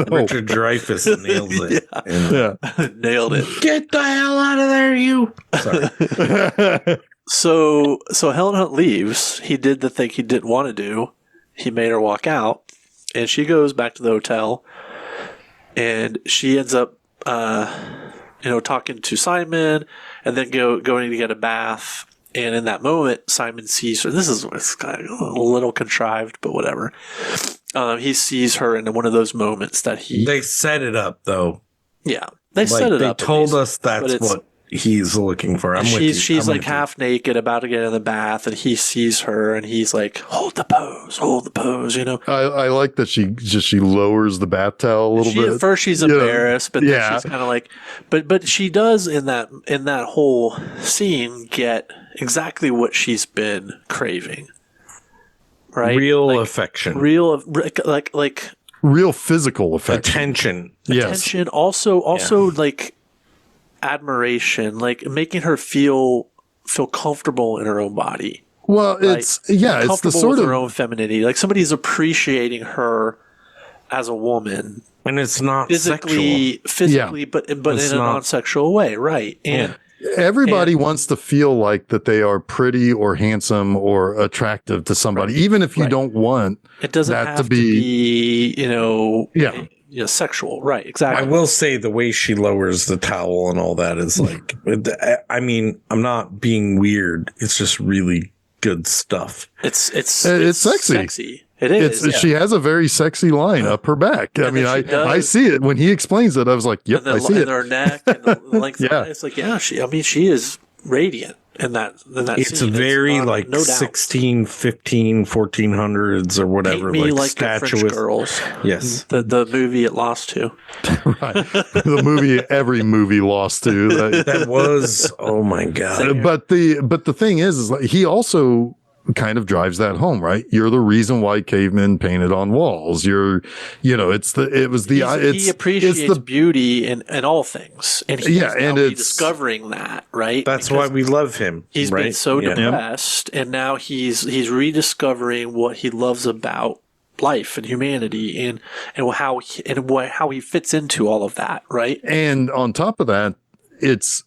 Richard Dreyfuss nails it. Yeah. Nailed it. Get the hell out of there, you. Sorry. So Helen Hunt leaves. He did the thing he didn't want to do. He made her walk out, and she goes back to the hotel, and she ends up, talking to Simon, and then going to get a bath. And in that moment, Simon sees her. This is kind of a little contrived, but whatever. He sees her in one of those moments that They set it up, though. Yeah, they set it up. They told us that's what he's looking for. She's like half naked, about to get in the bath, and he sees her, and he's like, "Hold the pose," you know. I like that she lowers the bath towel a little bit. At first, she's embarrassed, but then she's kind of like, but she does in that whole scene get exactly what she's been craving, right? Real affection, real physical affection, attention. Also, like admiration, like making her feel comfortable in her own body. Well, it's the sort of her own femininity. Like somebody's appreciating her as a woman, and it's not physically, but in a non-sexual way, right? And everybody wants to feel like that they are pretty or handsome or attractive to somebody, even if you don't want it doesn't have to be sexual, right? Exactly. I will say the way she lowers the towel and all that is like, I mean, I'm not being weird. It's just really good stuff. It's sexy. It is. She has a very sexy line up her back. I mean, I see it when he explains it. I was like, "Yep, I see it." And her neck and the length of it. It's like, she is radiant in that it's scene. Very like no 16, 15, 1400s or whatever. Paint me like statuesque French girls. Yes. The movie it lost to. Right. The movie every movie lost to. That was, oh my God. But the thing is like he also kind of drives that home, right? You're the reason why cavemen painted on walls. He appreciates beauty in all things, and he's rediscovering that, right? That's why we love him. He's been so depressed, and now he's rediscovering what he loves about life and humanity, and how he fits into all of that, right? And on top of that, it's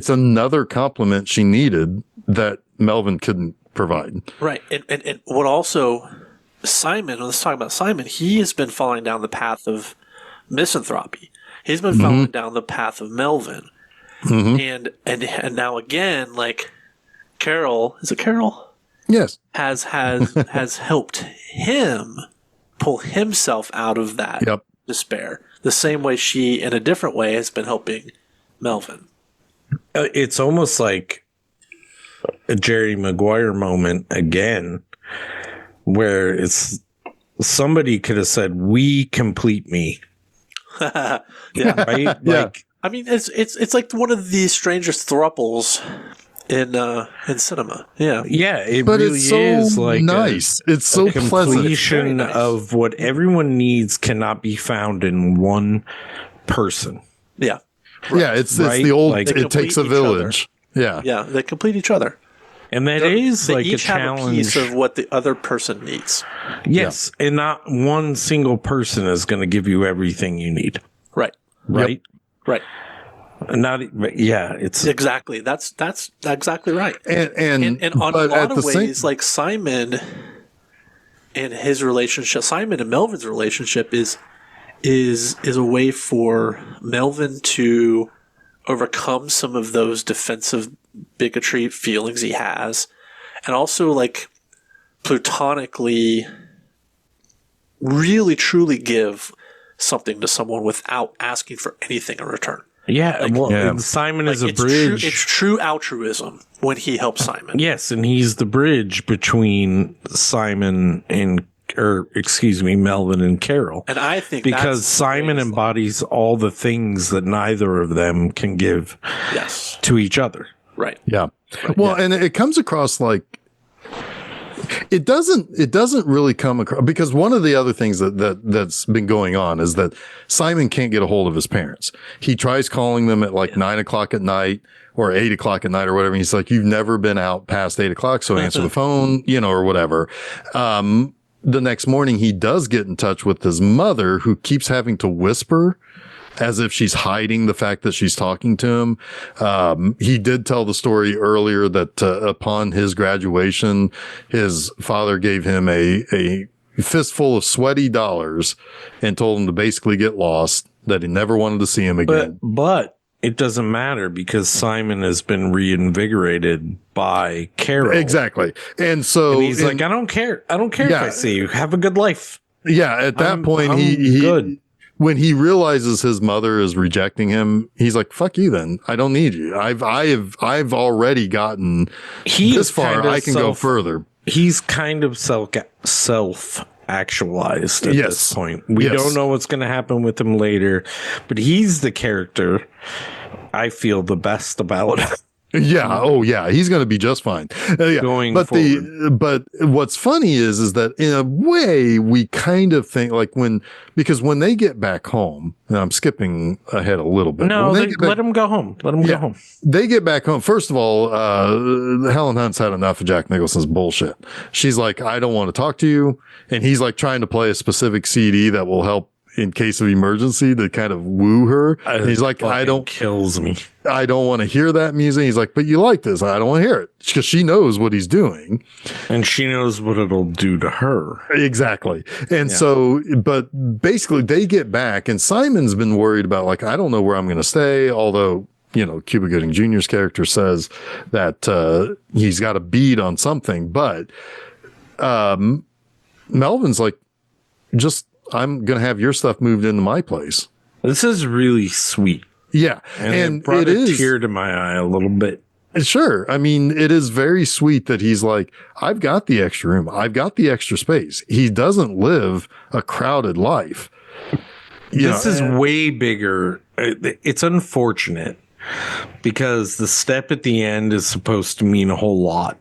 another compliment she needed that Melvin couldn't provide. Right. And what also Simon, let's talk about Simon, he has been falling down the path of misanthropy. He's been falling down the path of Melvin. And now again, like Carol, is it Carol? Yes. Has helped him pull himself out of that despair. The same way she, in a different way, has been helping Melvin. It's almost like a Jerry Maguire moment again, where it's somebody could have said, "We complete me." Right? Like, I mean, it's like one of the strangest thruples in cinema. Yeah. It but really it's so is like nice. It's so pleasant. Completion of what everyone needs cannot be found in one person. Yeah. Right. Yeah, it's the old like, it takes a village. Yeah, they complete each other. And that is like a challenge. Have a piece of what the other person needs. Yes, and not one single person is going to give you everything you need. Right. Right. Right. It's exactly that's exactly right. And on a lot of ways, like Simon and his relationship, Simon and Melvin's relationship is is a way for Melvin to overcome some of those defensive bigotry feelings he has, and also like platonically really truly give something to someone without asking for anything in return. Yeah, Like, and Simon is a bridge. It's true altruism when he helps Simon. Yes, and he's the bridge between Simon and, Melvin and Carol. And I think because Simon embodies all the things that neither of them can give to each other. Right. Yeah. Well, and it comes across like it doesn't really come across, because one of the other things that's been going on is that Simon can't get a hold of his parents. He tries calling them at like 9:00 at night or 8:00 at night or whatever. And he's like, you've never been out past 8:00. So answer the phone, or whatever. The next morning he does get in touch with his mother, who keeps having to whisper as if she's hiding the fact that she's talking to him. He did tell the story earlier that upon his graduation, his father gave him a fistful of sweaty dollars and told him to basically get lost, that he never wanted to see him again. But it doesn't matter because Simon has been reinvigorated by Carol. Exactly. And so he's like, I don't care. I don't care if I see you. Have a good life. Yeah. At that point, he good. When he realizes his mother is rejecting him, he's like, fuck you then. I don't need you. I've already gotten this far. I can go further. He's kind of self actualized at this point. We don't know what's going to happen with him later, but he's the character I feel the best about. Yeah. Oh, yeah. He's going to be just fine. Going forward. But what's funny is that in a way we kind of think like because when they get back home, and I'm skipping ahead a little bit. No, let him go home. Let him go home. They get back home. First of all, Helen Hunt's had enough of Jack Nicholson's bullshit. She's like, I don't want to talk to you. And he's like trying to play a specific CD that will help in case of emergency to kind of woo her. And he's like, kills me. I don't want to hear that music. He's like, but you like this. I don't want to hear it, because she knows what he's doing. And she knows what it'll do to her. Exactly. And so, but basically they get back and Simon's been worried about like, I don't know where I'm going to stay. Although, Cuba Gooding Jr.'s character says that, he's got a bead on something, but, Melvin's like, I'm going to have your stuff moved into my place. This is really sweet. Yeah. And it brought a tear to my eye a little bit. Sure. I mean, it is very sweet that he's like, I've got the extra room. I've got the extra space. He doesn't live a crowded life. This is way bigger. It's unfortunate because the step at the end is supposed to mean a whole lot.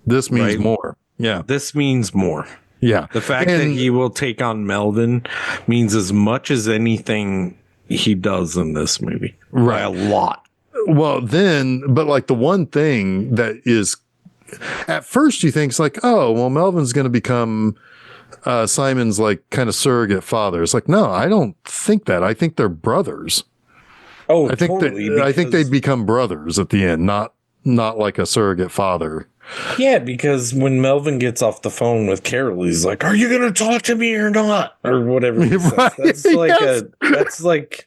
This means more. Yeah. This means more. Yeah. The fact that he will take on Melvin means as much as anything he does in this movie. Right. By a lot. Well, but like the one thing that is, at first you think it's like, oh, well, Melvin's going to become Simon's like kind of surrogate father. It's like, no, I don't think that. I think they're brothers. Oh, I think totally. I think they'd become brothers at the end, not like a surrogate father. Yeah, because when Melvin gets off the phone with Carol, he's like, "Are you going to talk to me or not?" Or whatever. He says. Right. That's like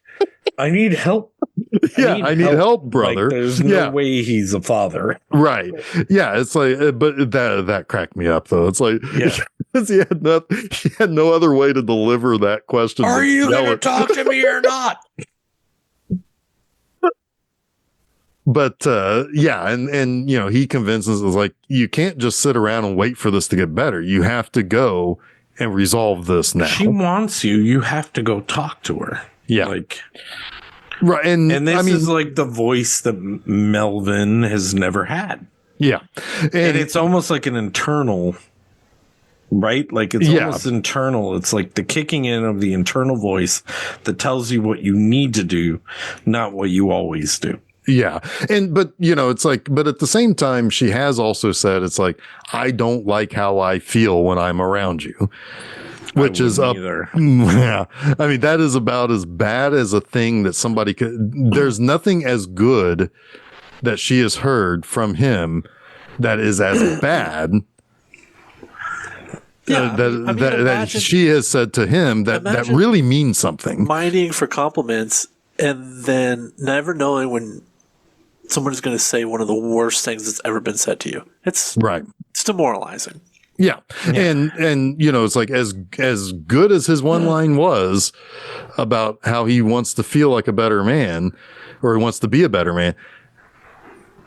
I need help. I need help, brother. Like, there's no way he's a father. Right. Yeah. It's like, but that cracked me up though. It's like, he had no other way to deliver that question. Are you going to talk to me or not? But and he convinces us like, you can't just sit around and wait for this to get better. You have to go and resolve this now. She wants you. You have to go talk to her. Yeah. Like, right. And this is like the voice that Melvin has never had. Yeah. And it's almost like an internal, right? Like it's almost internal. It's like the kicking in of the internal voice that tells you what you need to do, not what you always do. Yeah. But it's like, but at the same time, she has also said, it's like, I don't like how I feel when I'm around you, which is either. Yeah. I mean, that is about as bad as a thing that somebody could, there's nothing as good that she has heard from him that is as bad. Yeah, that imagine, she has said to him that really means something. Minding for compliments and then never knowing when someone's going to say one of the worst things that's ever been said to you. It's demoralizing. Yeah. And it's like as good as his one line was about how he wants to feel like a better man, or he wants to be a better man,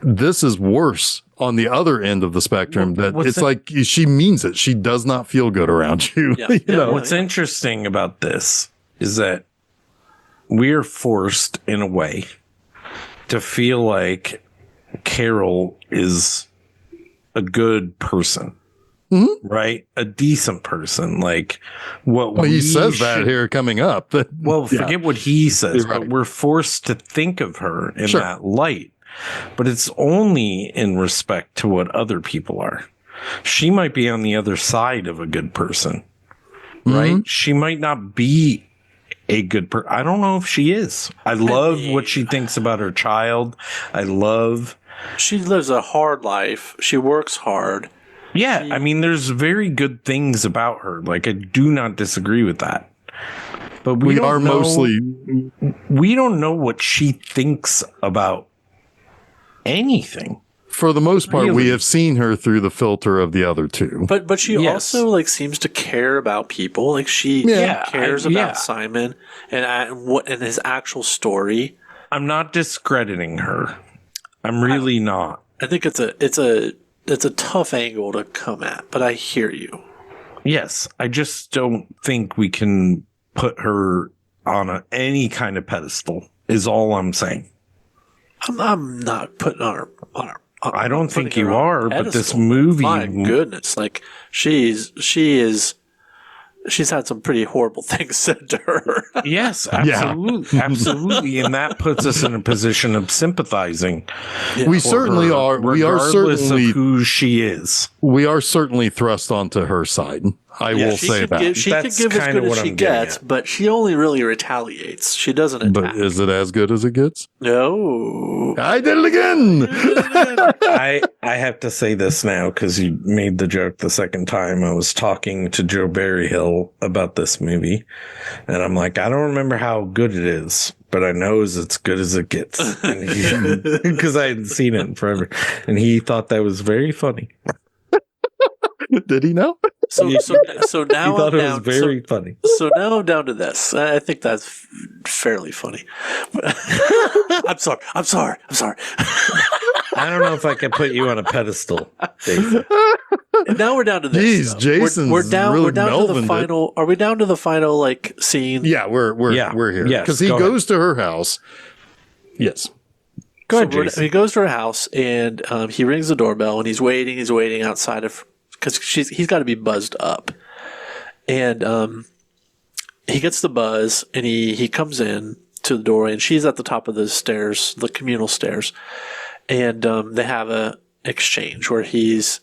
this is worse on the other end of the spectrum. Like she means it. She does not feel good around you. Yeah. What's interesting about this is that we're forced in a way to feel like Carol is a good person. Mm-hmm. Right? A decent person. Like what he says that here coming up. Forget what he says, but we're forced to think of her in that light. But it's only in respect to what other people are. She might be on the other side of a good person. Right? Mm-hmm. She might not be a good person. I don't know if she is. I love what she thinks about her child. She lives a hard life. She works hard. Yeah, I mean, there's very good things about her. Like, I do not disagree with that. But we don't know what she thinks about anything. For the most part, we have seen her through the filter of the other two. But she also seems to care about people. Like she cares about Simon and his actual story. I'm not discrediting her. I'm really not. I think it's a tough angle to come at, but I hear you. Yes, I just don't think we can put her on any kind of pedestal. Is all I'm saying. I'm not putting on her. I don't think you are, but this movie. My goodness, like she's had some pretty horrible things said to her. Yes, absolutely, absolutely, and that puts us in a position of sympathizing. Yeah. We certainly are. We are certainly of who she is. We are certainly thrust onto her side. I will say that she can give as good as she gets, but she only really retaliates. She doesn't attack. But is it as good as it gets? No. I did it again. I have to say this now because you made the joke the second time. I was talking to Joe Berryhill about this movie, and I'm like, I don't remember how good it is, but I know it's as good as it gets, because I hadn't seen it in forever, and he thought that was very funny. Did he know? So now he thought it was very funny. So now I'm down to this. I think that's fairly funny. I'm sorry. I don't know if I can put you on a pedestal, Jason. And now we're down to this. Jeez, Jason's we're down really to the final. Are we down to the final scene? Yeah, we're here. Yes, because he goes to her house. Yes. Go ahead, Jason. He goes to her house and he rings the doorbell and he's waiting outside of. Because he's got to be buzzed up. And he gets the buzz, and he comes in to the doorway, and she's at the top of the stairs, the communal stairs. And they have a exchange where she's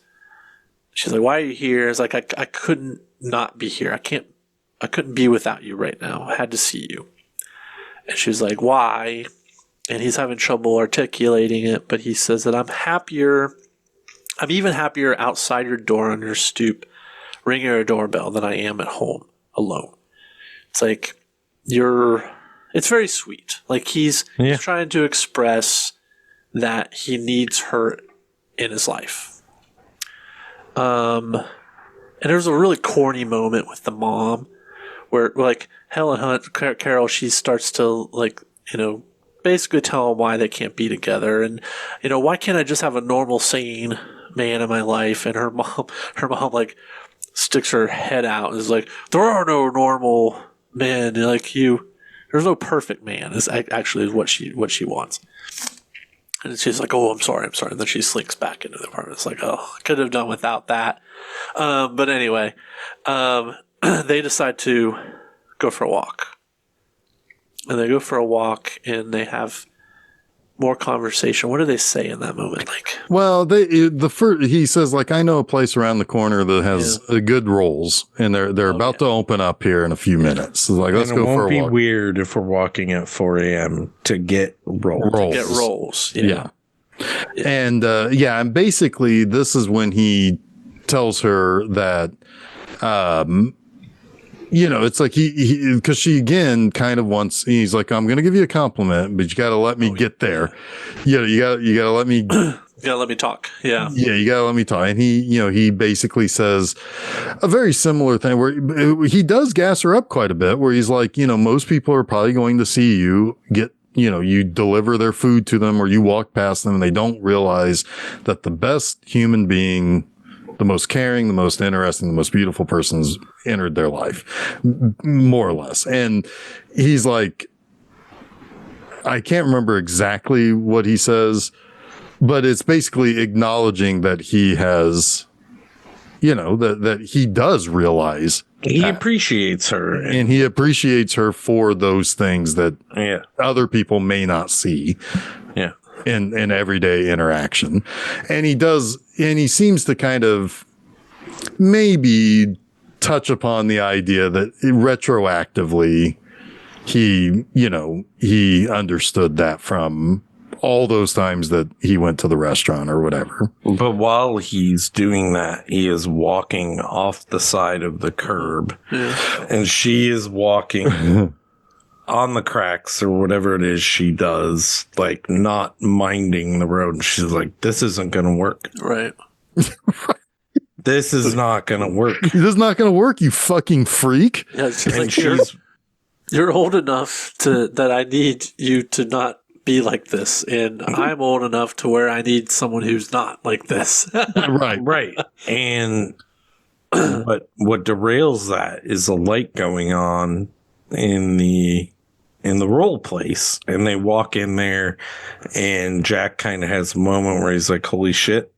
like, why are you here? It's like, I couldn't not be here. I couldn't be without you right now. I had to see you. And she's like, why? And he's having trouble articulating it, but he says that I'm even happier outside your door on your stoop, ringing your doorbell than I am at home alone. It's like it's very sweet. Like he's trying to express that he needs her in his life. And there's a really corny moment with the mom where like Helen Hunt, Carol, she starts to basically tell him why they can't be together. And, why can't I just have a normal, sane man in my life? And her mom like sticks her head out and is like, there are no normal men like you. There's no perfect man is actually what she wants. And she's like, oh, I'm sorry. And then she slinks back into the apartment. It's like, oh, I could have done without that. But anyway, they decide to go for a walk. And they go for a walk and they have more conversation. What do they say in that moment? Like, well, he says like, I know a place around the corner that has good rolls, and they're about to open up here in a few minutes. So like, let's go for a walk. It won't be weird if we're walking at 4 a.m. to get rolls. Yeah. And and basically this is when he tells her that It's like because she again kind of wants, he's like, I'm going to give you a compliment, but you got to let me get there. You got to let me. You gotta let me talk. Yeah. Yeah, you gotta let me talk. And he basically says a very similar thing where he does gas her up quite a bit, where he's like, most people are probably going to see you get, you deliver their food to them or you walk past them and they don't realize that the best human being, the most caring, the most interesting, the most beautiful person's entered their life, more or less. And he's like, I can't remember exactly what he says, but it's basically acknowledging that he has, that he does realize. He appreciates her. And he appreciates her for those things that other people may not see. Yeah. In everyday interaction. And he seems to kind of maybe touch upon the idea that retroactively he understood that from all those times that he went to the restaurant or whatever. But while he's doing that, he is walking off the side of the curb and she is walking on the cracks or whatever it is she does, like not minding the road. And she's like, this isn't going to work. Right. This is not going to work. This is not going to work, you fucking freak. Yeah, it's like you're old enough that I need you to not be like this, and I'm old enough to where I need someone who's not like this. Right. And what derails that is a light going on in the roll place, and they walk in there, and Jack kind of has a moment where he's like, "Holy shit!"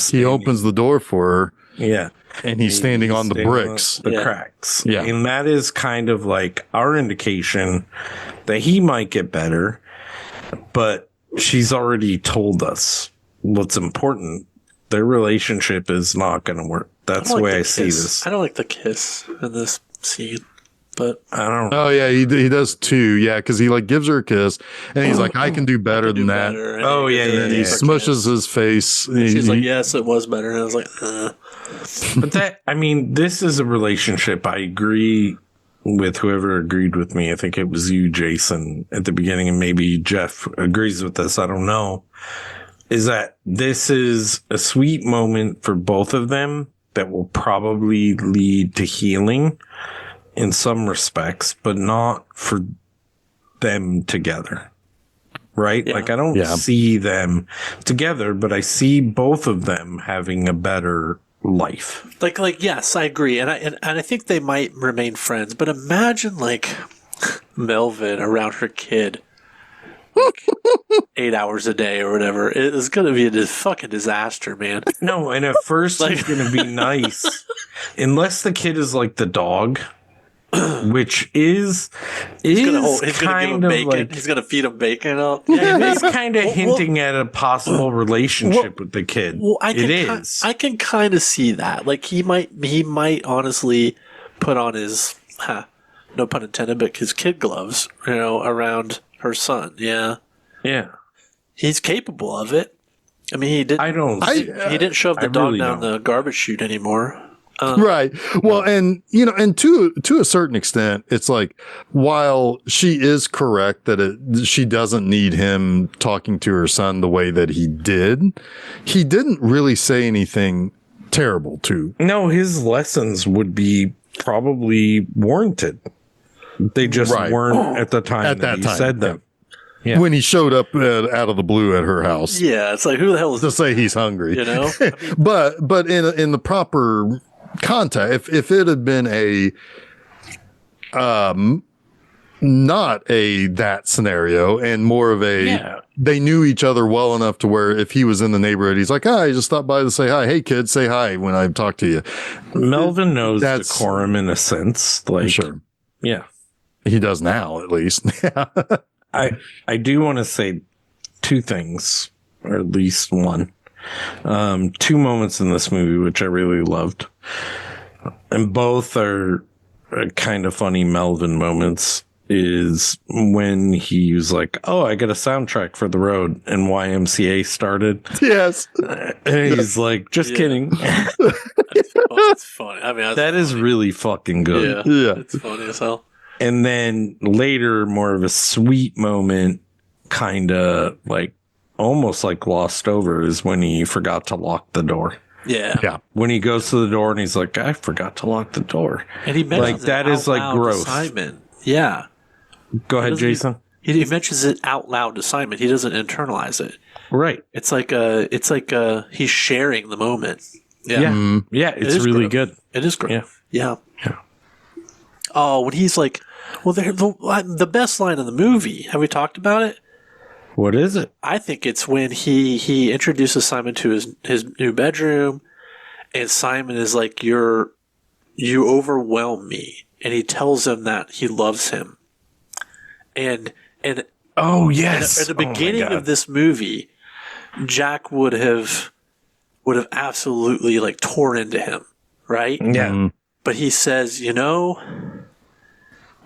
He opens the door for her. Yeah. And he's standing on the bricks. The cracks. Yeah. And that is kind of like our indication that he might get better, but she's already told us what's important. Their relationship is not going to work. That's the way I see this. I don't like the kiss in this scene, but I don't. Oh yeah, he does too. Yeah, because he like gives her a kiss, and he's like, "I can do better than that." Oh yeah, and he smushes his face. She's like, "Yes, it was better." And I was like, But this is a relationship. I agree with whoever agreed with me. I think it was you, Jason, at the beginning, and maybe Jeff agrees with this. I don't know. Is that this is a sweet moment for both of them that will probably lead to healing in some respects, but not for them together. Right? Yeah. Like I don't see them together, but I see both of them having a better life. Like yes, I agree. And I think they might remain friends, but imagine like Melvin around her kid like 8 hours a day or whatever. It's going to be a fucking disaster, man. No, and at first it's going to be nice. Unless the kid is like the dog. Which is kind of like he's gonna feed him bacon. Yeah, he's kind of hinting at a possible relationship with the kid. Well, I can kind of see that. Like he might honestly put on his no pun intended, but his kid gloves, around her son. Yeah, yeah, he's capable of it. I mean, he didn't. He didn't shove the dog down the garbage chute anymore. Right. Well, and to a certain extent, it's like, while she is correct that she doesn't need him talking to her son the way that he didn't really say anything terrible to. No, his lessons would be probably warranted. They just weren't at the time that he said them. Yeah. When he showed up out of the blue at her house. Yeah, it's like, who the hell is to say he's hungry? But in the proper context, if it had been not that scenario and more of they knew each other well enough to where if he was in the neighborhood, he's like, hi, just stop by to say hi. Hey kid, say hi when I talk to you. Melvin knows decorum in a sense. Like, sure. Yeah. He does now, at least. I do want to say two things, or at least one. Two moments in this movie which I really loved, and both are kind of funny Melvin moments. is when he was like, "Oh, I got a soundtrack for the road," and YMCA started. Yes. And he's like, "Just kidding." That's funny. I mean, That is really fucking good. Yeah. It's funny as hell. And then later, more of a sweet moment, kind of like almost like glossed over, is when he forgot to lock the door. Yeah. Yeah. When he goes to the door and he's like, "I forgot to lock the door." And he mentions like that it is out like loud gross. to Simon. Yeah. Go ahead, Jason. He mentions it out loud to Simon. He doesn't internalize it. Right. It's like he's sharing the moment. Yeah. Yeah. Yeah. It's is really growth. good. It is great. Yeah. Oh, when he's like, well, the best line in the movie. Have we talked about it? What is it? I think it's when he introduces Simon to his new bedroom, and Simon is like, you overwhelm me. And he tells him that he loves him. And Oh, yes. at the beginning of this movie, Jack would have absolutely like tore into him, right? Yeah. But he says,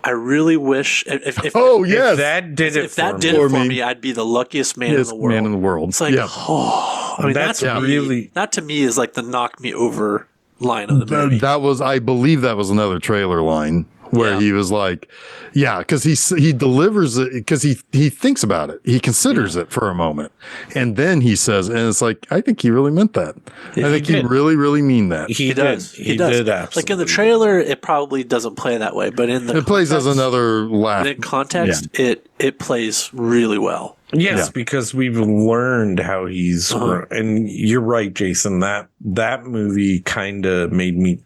I really wish if If that did it for me, I'd be the luckiest man in the world. Man in the world. It's like, I mean, That's really that to me is like the knock me over line of the movie. That was, I believe that was another trailer line where he was like, because he delivers it, because he thinks about it. He considers it for a moment. And then he says, and it's like, I think he really meant that. I think he really, really mean that. He does. He does. Absolutely. Like in the trailer, it probably doesn't play that way, but in the It plays as another laugh. in context, it plays really well. Yes, because we've learned how he's, and you're right, Jason. That movie kind of made me,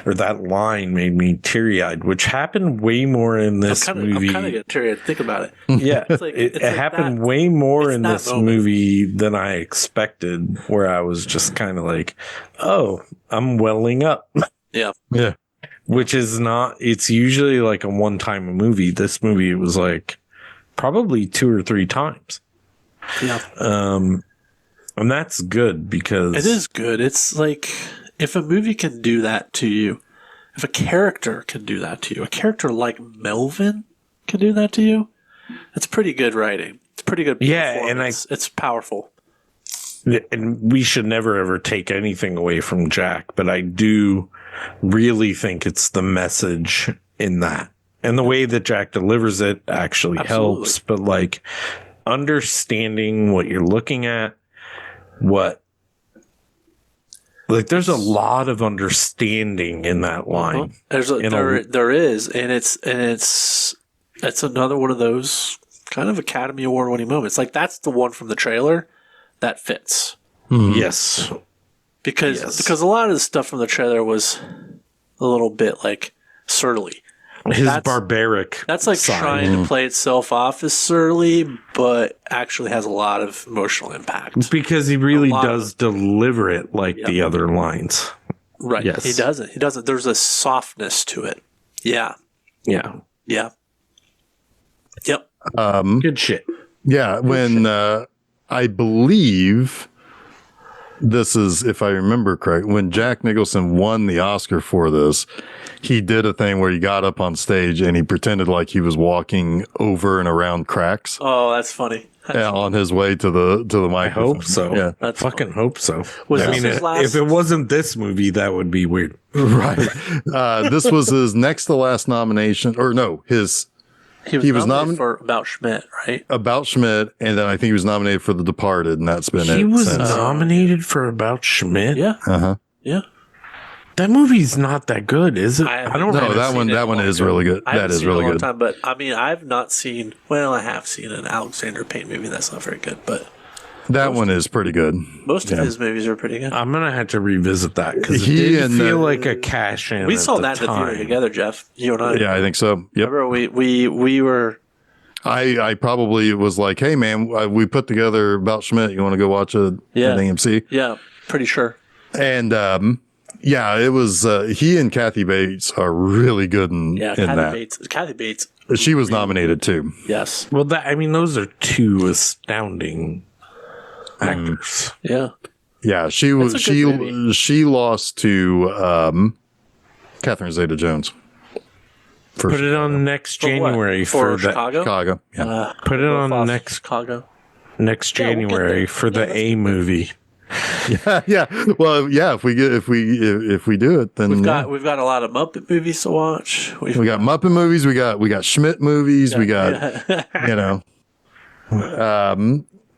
or that line made me teary eyed, which happened way more in this movie. I'm kind of getting teary eyed. Think about it. Yeah, it happened way more in this movie than I expected. Where I was just kind of like, "Oh, I'm welling up." Yeah. Which is not. It's usually like a one-time movie. This movie, it was like probably 2 or 3 times. Yeah. And that's good because it is good. It's like if a movie can do that to you, if a character can do that to you, a character like Melvin can do that to you, it's pretty good writing. It's pretty good. Yeah, and it's powerful. And we should never ever take anything away from Jack, but I do really think it's the message in that. And the way that Jack delivers it actually helps, but like understanding what you're looking at, there's a lot of understanding in that line. There is, and it's another one of those kind of Academy Award winning moments. Like that's the one from the trailer that fits. Yes. Because a lot of the stuff from the trailer was a little bit like surly. His barbaric. That's like side. trying to play itself off as surly, but actually has a lot of emotional impact. Because he really does deliver it like the other lines. Right. Yes. He doesn't. There's a softness to it. Yeah. Yeah. Yeah. Yep. Good shit. Yeah. When I believe this is, if I remember correct, when Jack Nicholson won the Oscar for this, he did a thing where he got up on stage and he pretended like he was walking over and around cracks. Oh, that's funny. On his way to the microphone. I hope so. Yeah. I fucking hope so. If it wasn't this movie, that would be weird. Right. This was his next to last nomination, or no, he was nominated for About Schmidt, right? About Schmidt, and then I think he was nominated for The Departed, and that's been it. He was nominated for About Schmidt? Yeah. Uh-huh. Yeah. That movie's not that good, is it? I don't know. That one is really good. That is really good. Time, but I mean, I've not seen. Well, I have seen an Alexander Payne movie that's not very good, but that one is pretty good. Most of his movies are pretty good. I'm gonna have to revisit that because it did feel like a cash in. We saw that in the theater together, Jeff. You and I. Yeah, I think so. Yep. Remember, we were. I probably was like, hey man, we put together About Schmidt. You want to go watch it at AMC? Yeah, pretty sure. And yeah, it was he and Kathy Bates are really good in that. Kathy Bates. She was nominated too. Yes. Well, those are 2 astounding actors. Yeah. Yeah, she lost to Catherine Zeta-Jones. Put it on next January for the Chicago. Yeah. Put it on next Chicago. Next January for the A movie. Yeah. Well, yeah. If we do it, then we've got a lot of Muppet movies to watch. We got Muppet movies. We got Schmidt movies. We got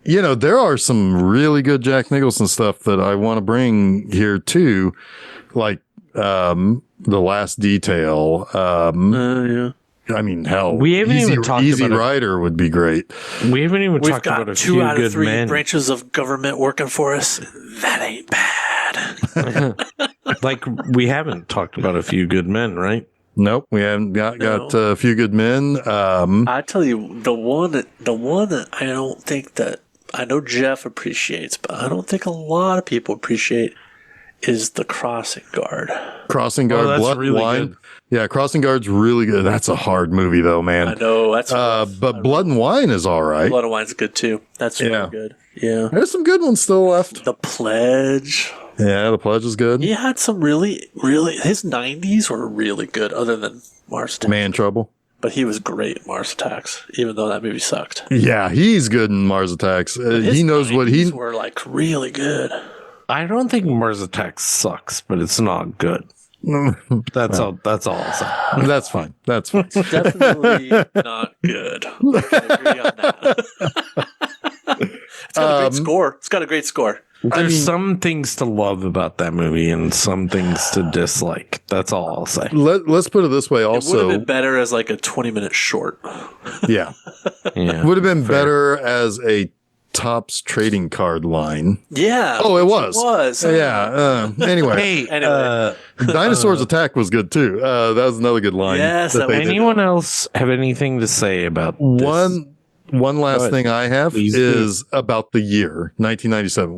there are some really good Jack Nicholson stuff that I want to bring here too, like The Last Detail. I mean, hell, we haven't even talked Easy about Rider would be great. We haven't even talked about a few out good of 3 men. branches of government working for us. That ain't bad. Like we haven't talked about a few good men, right? Nope, we haven't got a few good men. I tell you, the one that I don't think that I know Jeff appreciates, but I don't think a lot of people appreciate is The Crossing Guard. Crossing Guard, that's Blood really and Wine. good. Yeah, Crossing Guard's really good. That's a hard movie though, man. I know that's but Blood and Wine is all right. Blood and Wine's good too. That's really good. Yeah, there's some good ones still left. The Pledge. Yeah, The Pledge is good. He had some really his 90s were really good, other than Mars Attacks. Man Trouble. But he was great in Mars Attacks, even though that movie sucked. Yeah, he's good in Mars Attacks. He knows what he were like really good. I don't think Mars Attacks sucks, but it's not good. That's all. That's all I'll say. That's fine. That's fine. It's definitely not good. I can agree on that. It's got a great score. It's got a great score. There's some things to love about that movie and some things to dislike. That's all I'll say. Let's put it this way. Also, it would have been better as like a 20-minute short. Yeah, would have been better as a Topps trading card line. Yeah. Oh, it was. It was. Yeah. Anyway, Dinosaurs Attack was good too. That was another good line. Yes. Anyone else have anything to say about this? One last thing I have is about the year 1997.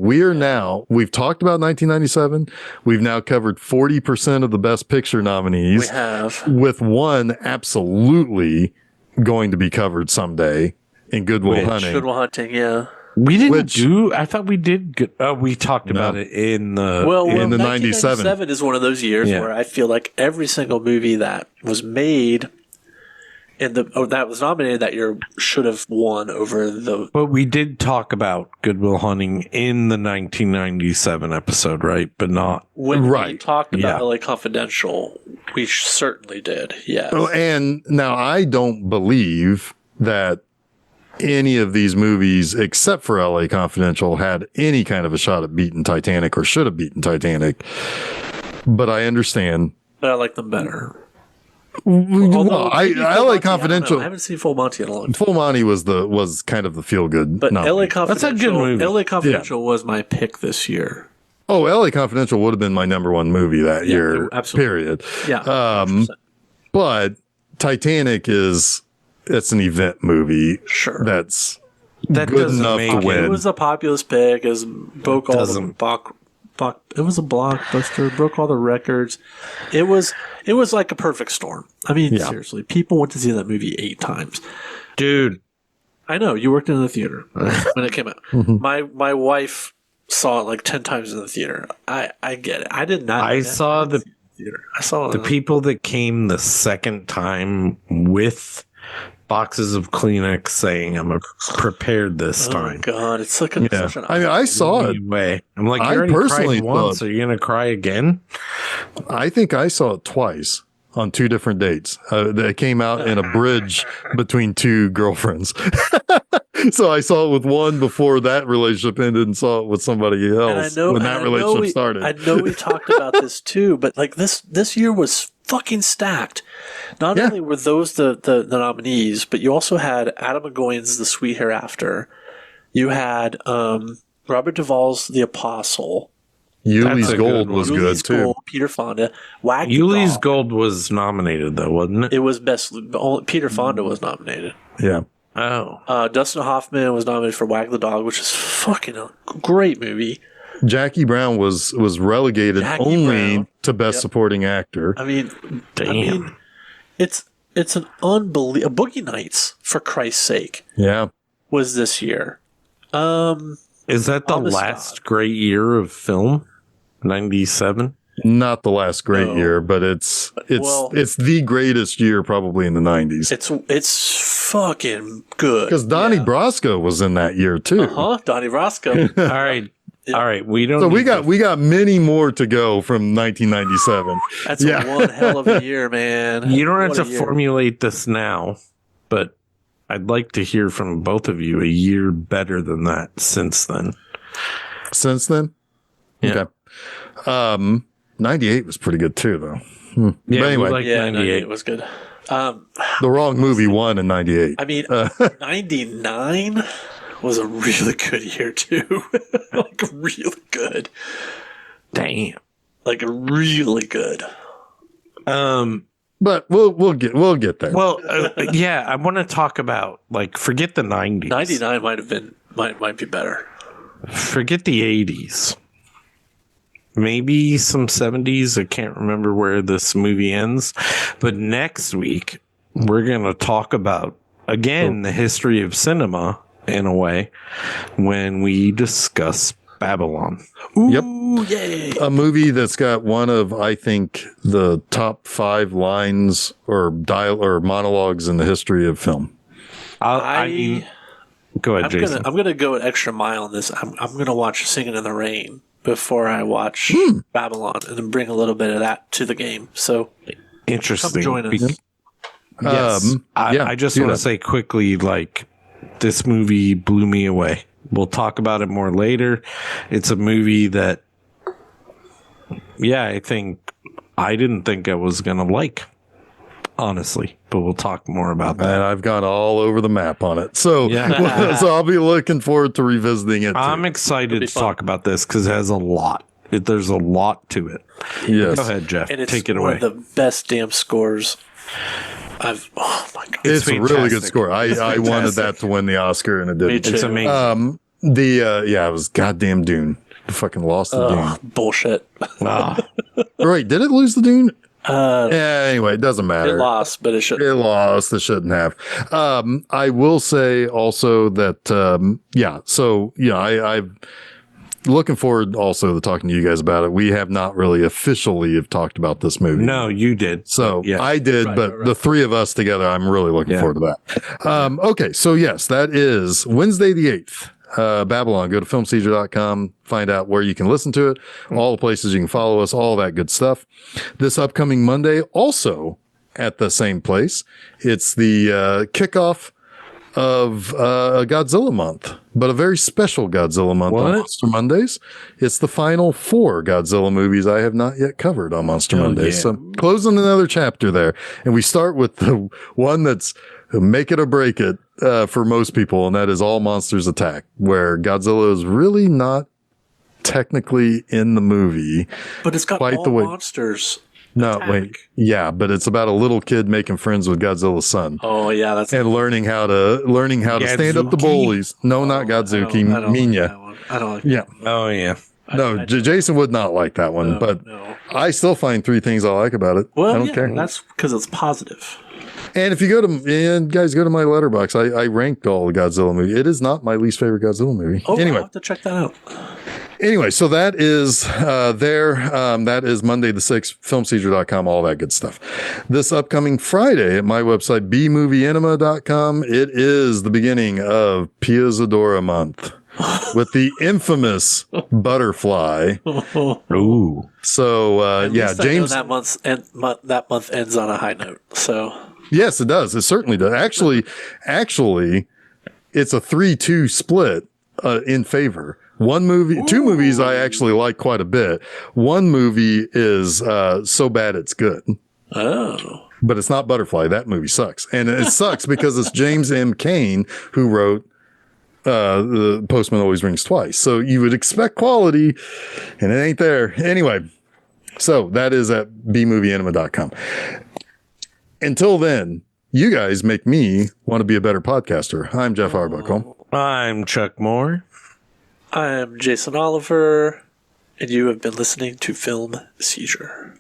We've talked about 1997. We've now covered 40% of the Best Picture nominees. We have. With one absolutely going to be covered someday in Good Will Hunting. Good Will Hunting, yeah. We didn't I thought we did. We talked about it in the in the 1997 is one of those years where I feel like every single movie that was made that was nominated that year should have won over the. But we did talk about Good Will Hunting in the 1997 episode, right? But not when we talked about LA Confidential. We certainly did. Yes. Oh, and now I don't believe that any of these movies, except for LA Confidential, had any kind of a shot at beating Titanic or should have beaten Titanic. But I understand. But I like them better. Well, I like Confidential. I haven't seen Full Monty in a long time. Full Monty was kind of the feel good. But LA Confidential, that's a good movie. LA Confidential was my pick this year. Oh, LA Confidential would have been my number one movie that year. Absolutely. Period. Yeah. But Titanic it's an event movie. Sure. That's good enough to win. It was a populist pick. It broke all the it was a blockbuster. Broke all the records. It was like a perfect storm. I mean, seriously, people went to see that movie 8 times. Dude, I know you worked in the theater when it came out. My wife saw it like 10 times in the theater. I get it. I did not. I saw the theater. I saw the people that came the second time with boxes of Kleenex saying I'm prepared this time. Oh my god, it's like such an I saw it. Way. I'm like, you I already personally cried once. Are you gonna cry again? I think I saw it twice on 2 different dates. They came out in a bridge between 2 girlfriends. So I saw it with one before that relationship ended and saw it with somebody else when that relationship started. I know we talked about this too, but like this year was fucking stacked. Not only were those the nominees, but you also had Adam McGowan's The Sweet Hereafter. You had Robert Duvall's The Apostle. Yuli's Gold was good too. Gold, Peter Fonda. Yuli's Gold was nominated though, wasn't it? It was best. Peter Fonda was nominated. Yeah. Oh. Dustin Hoffman was nominated for Wag the Dog, which is fucking a great movie. Jackie Brown was relegated to Best Supporting Actor. I mean, it's an unbelievable. Boogie Nights, for Christ's sake. Yeah. Was this year. Is that the last great year of film? 97? Not the last great year, but it's it's the greatest year probably in the 90s. It's fucking good. Because Donnie Brasco was in that year too. Donnie Brasco. All right. All right. We don't. So we got many more to go from 1997. That's one hell of a year, man. You don't have to formulate this now, but I'd like to hear from both of you a year better than that since then. Since then? Yeah. Okay. 98 was pretty good too, though. Yeah, but anyway, 98 was good. the wrong movie won in 98. I mean, 99 was a really good year too. Like really good. Damn. Like really good. But we'll get there. Well, yeah, I want to talk about forget the 90s. 99 might be better. Forget the 80s. Maybe some 70s. I can't remember where this movie ends. But next week, we're going to talk about, again, the history of cinema in a way when we discuss Babylon. Ooh, yay. A movie that's got one of, I think, the top 5 lines or monologues in the history of film. I mean, go ahead, Jason. I'm gonna go an extra mile on this. I'm gonna watch Singing in the Rain before I watch Babylon, and then bring a little bit of that to the game. So interesting. Come join us. Yes, I just want to say quickly, this movie blew me away. We'll talk about it more later. It's a movie that, I didn't think I was going to like, honestly, but we'll talk more about that. And I've gone all over the map on it. So, so I'll be looking forward to revisiting it. I'm excited to talk about this because it has a lot. There's a lot to it. Yes. Go ahead, Jeff. And it's take it away. one of the best damn scores. Oh my god! It's a really good score. I wanted that to win the Oscar, and it didn't. It's amazing. It was goddamn Dune. Fucking lost the Dune. Bullshit. Right? Did it lose the Dune? Anyway, it doesn't matter. It lost, but it shouldn't. It lost. It shouldn't have. I will say also that I'm looking forward also to talking to you guys about it. We have not really officially have talked about this movie. No, you did. So I did, but the three of us together, I'm really looking forward to that. Okay. So yes, that is Wednesday the 8th. Babylon. Go to filmseizure.com, find out where you can listen to it, all the places you can follow us, all that good stuff. This upcoming Monday, also at the same place, it's the kickoff of Godzilla month, but a very special Godzilla month on Monster Mondays. It's the final 4 Godzilla movies I have not yet covered on Monster Mondays. Yeah. So closing another chapter there. And we start with the one that's make it or break it for most people, and that is All Monsters Attack, where Godzilla is really not technically in the movie. But it's got all monsters. No, attack. wait. Yeah, but it's about a little kid making friends with Godzilla's son. Oh yeah, and learning how to stand up to bullies. No, not Godzuki. Minya. I don't like yeah. Oh yeah. No, Jason would not like that one, but I still find 3 things I like about it. Well, I don't care. That's because it's positive. And if you go to my letterbox, I ranked all the Godzilla movies. It is not my least favorite Godzilla movie. Oh, anyway, I'll have to check that out. Anyway, so that is that is Monday the 6th, filmseizure.com, all that good stuff. This upcoming Friday at my website, bmovieenema.com, it is the beginning of Pia Zadora month with the infamous Butterfly. Ooh. So, James. That month ends on a high note. So. Yes, it does. It certainly does. Actually, it's a 3-2 split in favor. 2 movies I actually like quite a bit. One movie is so bad it's good. Oh. But it's not Butterfly. That movie sucks. And it sucks because it's James M. Cain who wrote The Postman Always Rings Twice. So you would expect quality, and it ain't there. Anyway, so that is at bmovieenema.com. Until then, you guys make me want to be a better podcaster. I'm Jeff Arbuckle. I'm Chuck Moore. I'm Jason Oliver, and you have been listening to Film Seizure.